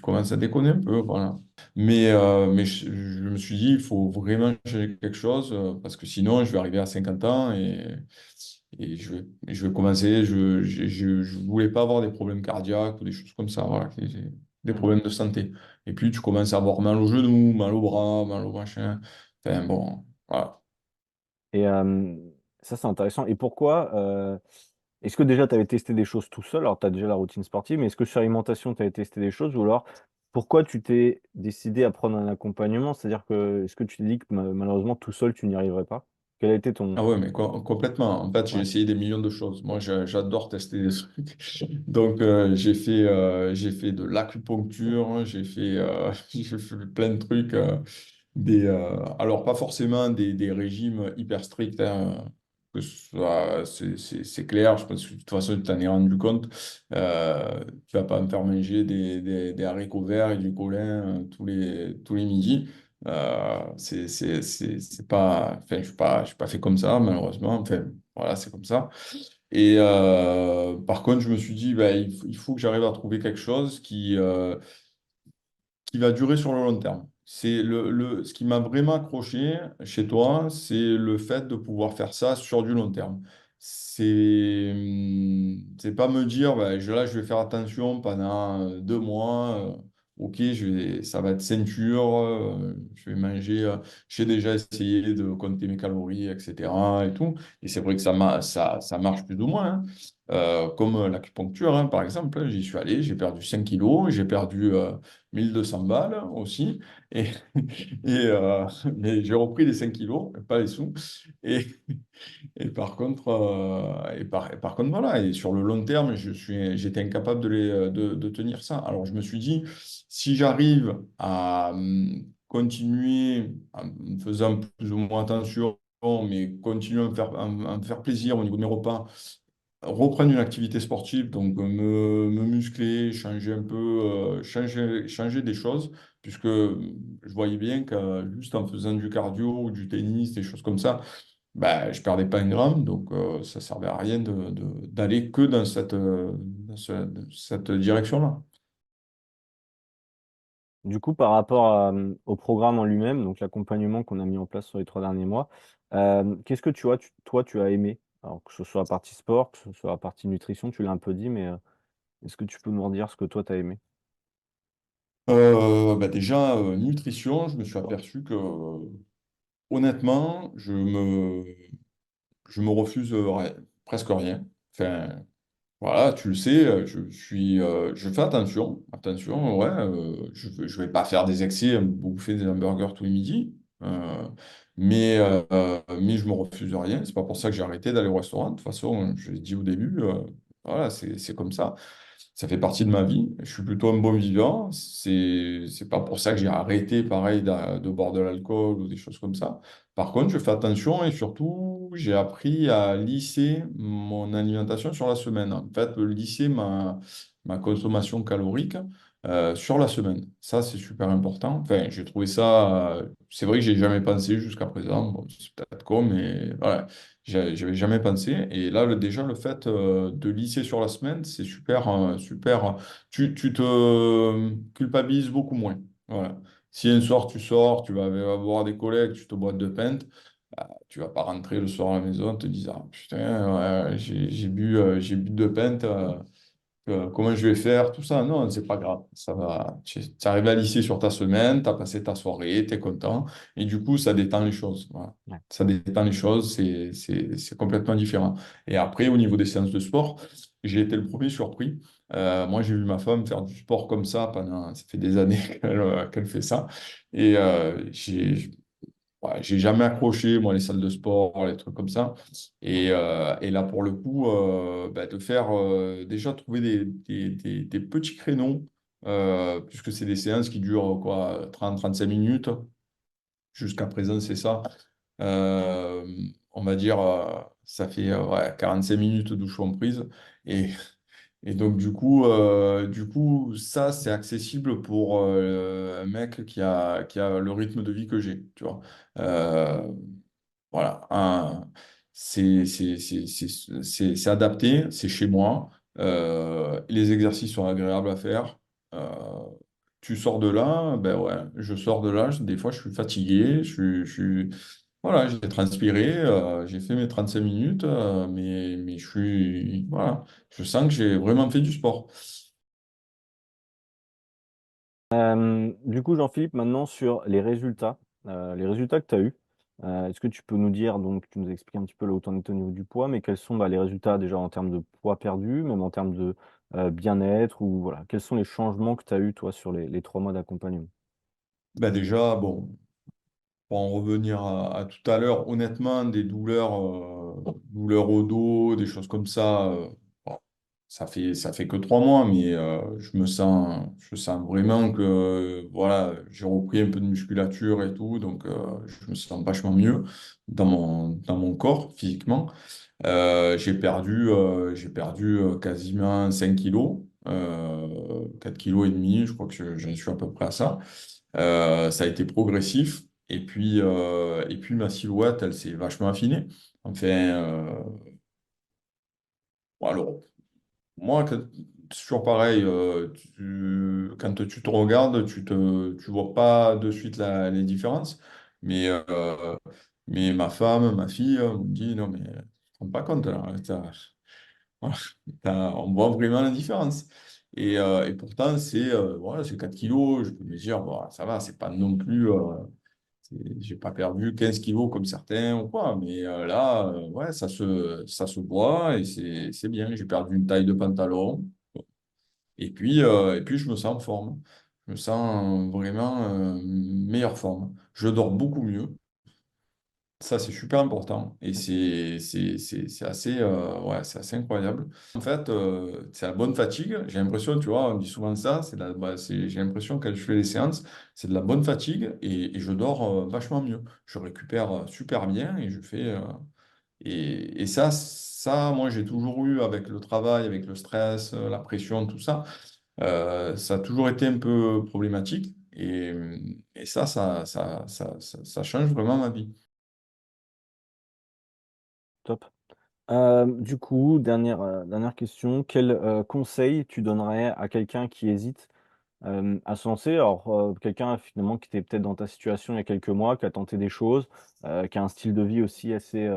commences à déconner un peu, voilà. Mais je me suis dit, il faut vraiment changer quelque chose, parce que sinon, je vais arriver à 50 ans je vais commencer. Je voulais pas avoir des problèmes cardiaques ou des choses comme ça, voilà, des Mhm. problèmes de santé. Et puis, tu commences à avoir mal au genou, mal au bras, mal au machin. Enfin, bon, voilà. Et ça, c'est intéressant. Et pourquoi est-ce que déjà tu avais testé des choses tout seul? Alors, tu as déjà la routine sportive, mais est-ce que sur l'alimentation, tu avais testé des choses? Ou alors, pourquoi tu t'es décidé à prendre un accompagnement? C'est-à-dire que, est-ce que tu t'es dit que malheureusement, tout seul, tu n'y arriverais pas? Quel a été ton... Ah ouais, mais complètement. En fait, j'ai Ouais. essayé des millions de choses. Moi, j'adore tester des trucs. Donc, j'ai fait de l'acupuncture, j'ai fait plein de trucs. Alors, pas forcément des régimes hyper stricts, hein, que ce soit, c'est clair. Je pense que de toute façon, tu t'en es rendu compte. Tu vas pas me faire manger des haricots verts et du colin tous les midis. C'est pas, enfin, je suis pas fait comme ça, malheureusement. Enfin, voilà, c'est comme ça. Et par contre, je me suis dit, bah, il faut que j'arrive à trouver quelque chose qui va durer sur le long terme. C'est ce qui m'a vraiment accroché chez toi, c'est le fait de pouvoir faire ça sur du long terme. C'est pas me dire, bah, là, je vais faire attention pendant 2 mois. Ok, ça va être ceinture, je vais manger. J'ai déjà essayé de compter mes calories, etc. et tout. Et c'est vrai que ça marche plus ou moins, hein. Comme l'acupuncture, hein, par exemple, hein, j'y suis allé, j'ai perdu 5 kilos, j'ai perdu 1200 balles aussi. Et, mais j'ai repris les 5 kilos, pas les sous. Et, et par contre, voilà. Et sur le long terme, j'étais incapable de tenir ça. Alors, je me suis dit, si j'arrive à continuer en me faisant plus ou moins attention, mais continuer à me faire plaisir au niveau de mes repas, reprendre une activité sportive, donc me muscler, changer un peu, changer des choses, puisque je voyais bien que juste en faisant du cardio ou du tennis, des choses comme ça, bah, je perdais pas un gramme, donc ça servait à rien d'aller que dans cette direction-là. Du coup, par rapport au programme en lui-même, donc l'accompagnement qu'on a mis en place sur les 3 derniers mois, qu'est-ce que tu vois, toi, tu as aimé? Alors, que ce soit la partie sport, que ce soit la partie nutrition, tu l'as un peu dit, mais est-ce que tu peux nous redire ce que toi, tu as aimé? Bah déjà, nutrition, je me suis aperçu que honnêtement, je me refuse presque rien. Enfin, voilà, tu le sais, je fais attention, ouais, je vais pas faire des excès, bouffer des hamburgers tous les midis, mais je me refuse rien. C'est pas pour ça que j'ai arrêté d'aller au restaurant. De toute façon, je l'ai dit au début, voilà, c'est comme ça. Ça fait partie de ma vie. Je suis plutôt un bon vivant. C'est pas pour ça que j'ai arrêté, pareil, de boire de l'alcool ou des choses comme ça. Par contre, je fais attention et surtout, j'ai appris à lisser mon alimentation sur la semaine. En fait, lisser ma consommation calorique sur la semaine. Ça, c'est super important. Enfin, j'ai trouvé ça. C'est vrai que j'ai jamais pensé jusqu'à présent. Bon, c'est peut-être con, mais voilà. J'avais jamais pensé. Et là, déjà, le fait de lisser sur la semaine, c'est super, super. Tu te culpabilises beaucoup moins. Voilà. Si un soir tu sors, tu vas voir des collègues, tu te bois de pinte, bah, tu vas pas rentrer le soir à la maison en te disant, ah, putain, ouais, j'ai bu 2 pintes. Comment je vais faire, tout ça. Non, c'est pas grave. Ça va. Tu arrives à lisser sur ta semaine, tu as passé ta soirée, tu es content. Et du coup, ça détend les choses. Voilà. Ouais. Ça détend les choses, c'est complètement différent. Et après, au niveau des séances de sport, j'ai été le premier surpris. Moi, j'ai vu ma femme faire du sport comme ça pendant, ça fait des années qu'elle fait ça. Et ouais, j'ai jamais accroché, moi, les salles de sport, les trucs comme ça. Et là, pour le coup, bah, de faire déjà trouver des petits créneaux, puisque c'est des séances qui durent quoi, 30 35 minutes. Jusqu'à présent, c'est ça. Euh, on va dire, ça fait ouais, 45 minutes de douche en prise. Et, et donc, du coup, ça, c'est accessible pour un mec qui a le rythme de vie que j'ai, tu vois. Euh, voilà, c'est adapté, c'est chez moi. Les exercices sont agréables à faire. Euh, Tu sors de là, ben ouais, je sors de là. Des fois, je suis fatigué, Voilà, j'ai transpiré, j'ai fait mes 35 minutes, mais voilà, je sens que j'ai vraiment fait du sport. Du coup, Jean-Philippe, maintenant sur les résultats que tu as eus, est-ce que tu peux nous dire, donc tu nous as expliqué un petit peu là où tu en étais au niveau du poids, mais quels sont les résultats déjà en termes de poids perdu, même en termes de bien-être, ou voilà, quels sont les changements que tu as eus toi sur les 3 mois d'accompagnement? Ben déjà, bon, pour en revenir à tout à l'heure, honnêtement, des douleurs au dos, des choses comme ça, bon, ça fait que 3 mois, mais je sens vraiment que voilà, j'ai repris un peu de musculature et tout, donc je me sens vachement mieux dans mon corps physiquement. J'ai perdu quasiment 5 kilos, 4 kilos et demi, je crois que j'en suis à peu près à ça. Ça a été progressif. Et puis ma silhouette, elle s'est vachement affinée. Enfin, bon, alors, moi, c'est toujours pareil. Quand tu te regardes, tu vois pas de suite les différences. Mais, euh, mais ma femme, ma fille, me dit, non, mais tu te rends pas compte, là, voilà, on voit vraiment la différence. Et pourtant, voilà, c'est 4 kilos. Je peux me dire, bon, ça va, c'est pas non plus. J'ai pas perdu 15 kilos comme certains ou quoi, mais là, ouais, ça se voit et c'est bien. J'ai perdu une taille de pantalon et puis je me sens en forme. Je me sens vraiment meilleure forme. Je dors beaucoup mieux. Ça, c'est super important et c'est assez, ouais, c'est assez incroyable. En fait, c'est la bonne fatigue. J'ai l'impression, tu vois, on dit souvent ça, j'ai l'impression quand je fais les séances, c'est de la bonne fatigue et je dors vachement mieux. Je récupère super bien et je fais. Et ça, moi, j'ai toujours eu avec le travail, avec le stress, la pression, tout ça. Ça a toujours été un peu problématique et ça change vraiment ma vie. Top. Du coup, dernière question, quel conseil tu donnerais à quelqu'un qui hésite à se lancer? Alors, quelqu'un finalement qui était peut-être dans ta situation il y a quelques mois, qui a tenté des choses, qui a un style de vie aussi assez,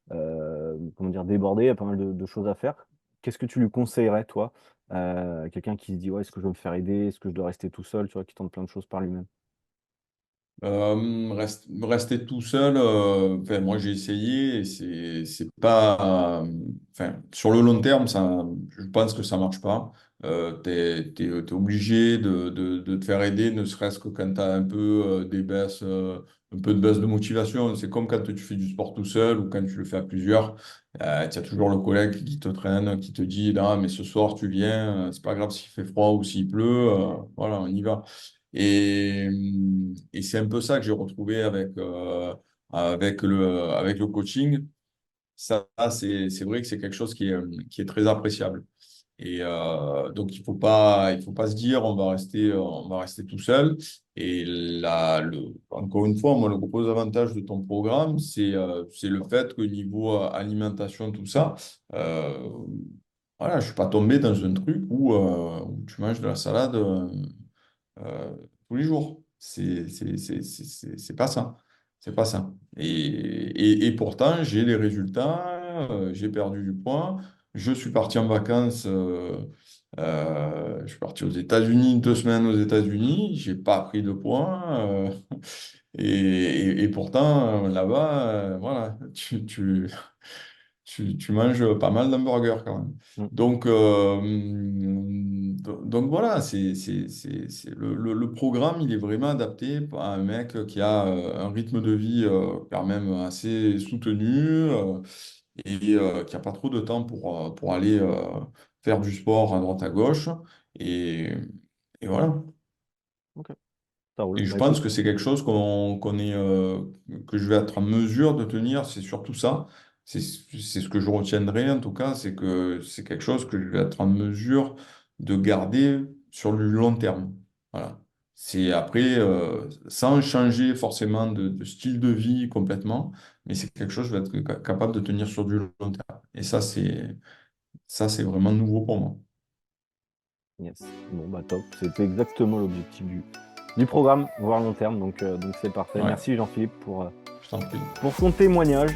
comment dire? Débordé, il y a pas mal de choses à faire. Qu'est-ce que tu lui conseillerais toi? Quelqu'un qui se dit: «Ouais, est-ce que je veux me faire aider? Est-ce que je dois rester tout seul?» Tu vois? Qui tente plein de choses par lui-même. Rester tout seul, enfin, moi j'ai essayé et c'est pas. Enfin, sur le long terme, je pense que ça marche pas. T'es obligé de te faire aider, ne serait-ce que quand tu as un peu des baisses, un peu de baisse de motivation. C'est comme quand tu fais du sport tout seul ou quand tu le fais à plusieurs. Tu as toujours le collègue qui te traîne, qui te dit, non, mais ce soir tu viens, c'est pas grave s'il fait froid ou s'il pleut, voilà, on y va. Et c'est un peu ça que j'ai retrouvé avec le coaching. Ça, c'est vrai que c'est quelque chose qui est très appréciable. Et donc, il faut pas se dire on va rester tout seul. Et là, encore une fois, moi, le gros avantage de ton programme, c'est le fait que niveau alimentation, tout ça, euh, voilà, je suis pas tombé dans un truc où tu manges de la salade. Tous les jours. C'est pas ça. C'est pas ça. Et pourtant, j'ai les résultats, j'ai perdu du poids. Je suis parti en vacances, je suis parti aux États-Unis, 2 semaines aux États-Unis, j'ai pas pris de poids. Et pourtant, là-bas, voilà, tu manges pas mal d'hamburgers quand même. Mmh. Donc voilà, le programme, il est vraiment adapté à un mec qui a un rythme de vie quand même assez soutenu et qui n'a pas trop de temps pour aller faire du sport à droite à gauche. Et, et voilà. OK, ça roule. Et je Bah, pense écoute, que c'est quelque chose que je vais être en mesure de tenir, c'est surtout ça. C'est ce que je retiendrai en tout cas, c'est que c'est quelque chose que je vais être en mesure de garder sur le long terme. Voilà. C'est après, sans changer forcément de style de vie complètement, mais c'est quelque chose que je vais être capable de tenir sur du long terme. Et ça, c'est vraiment nouveau pour moi. yes. Bon, bah, top. C'était exactement l'objectif du programme, voire long terme, donc c'est parfait. Ouais. Merci Jean-Philippe pour Je t'en prie. pour ton témoignage.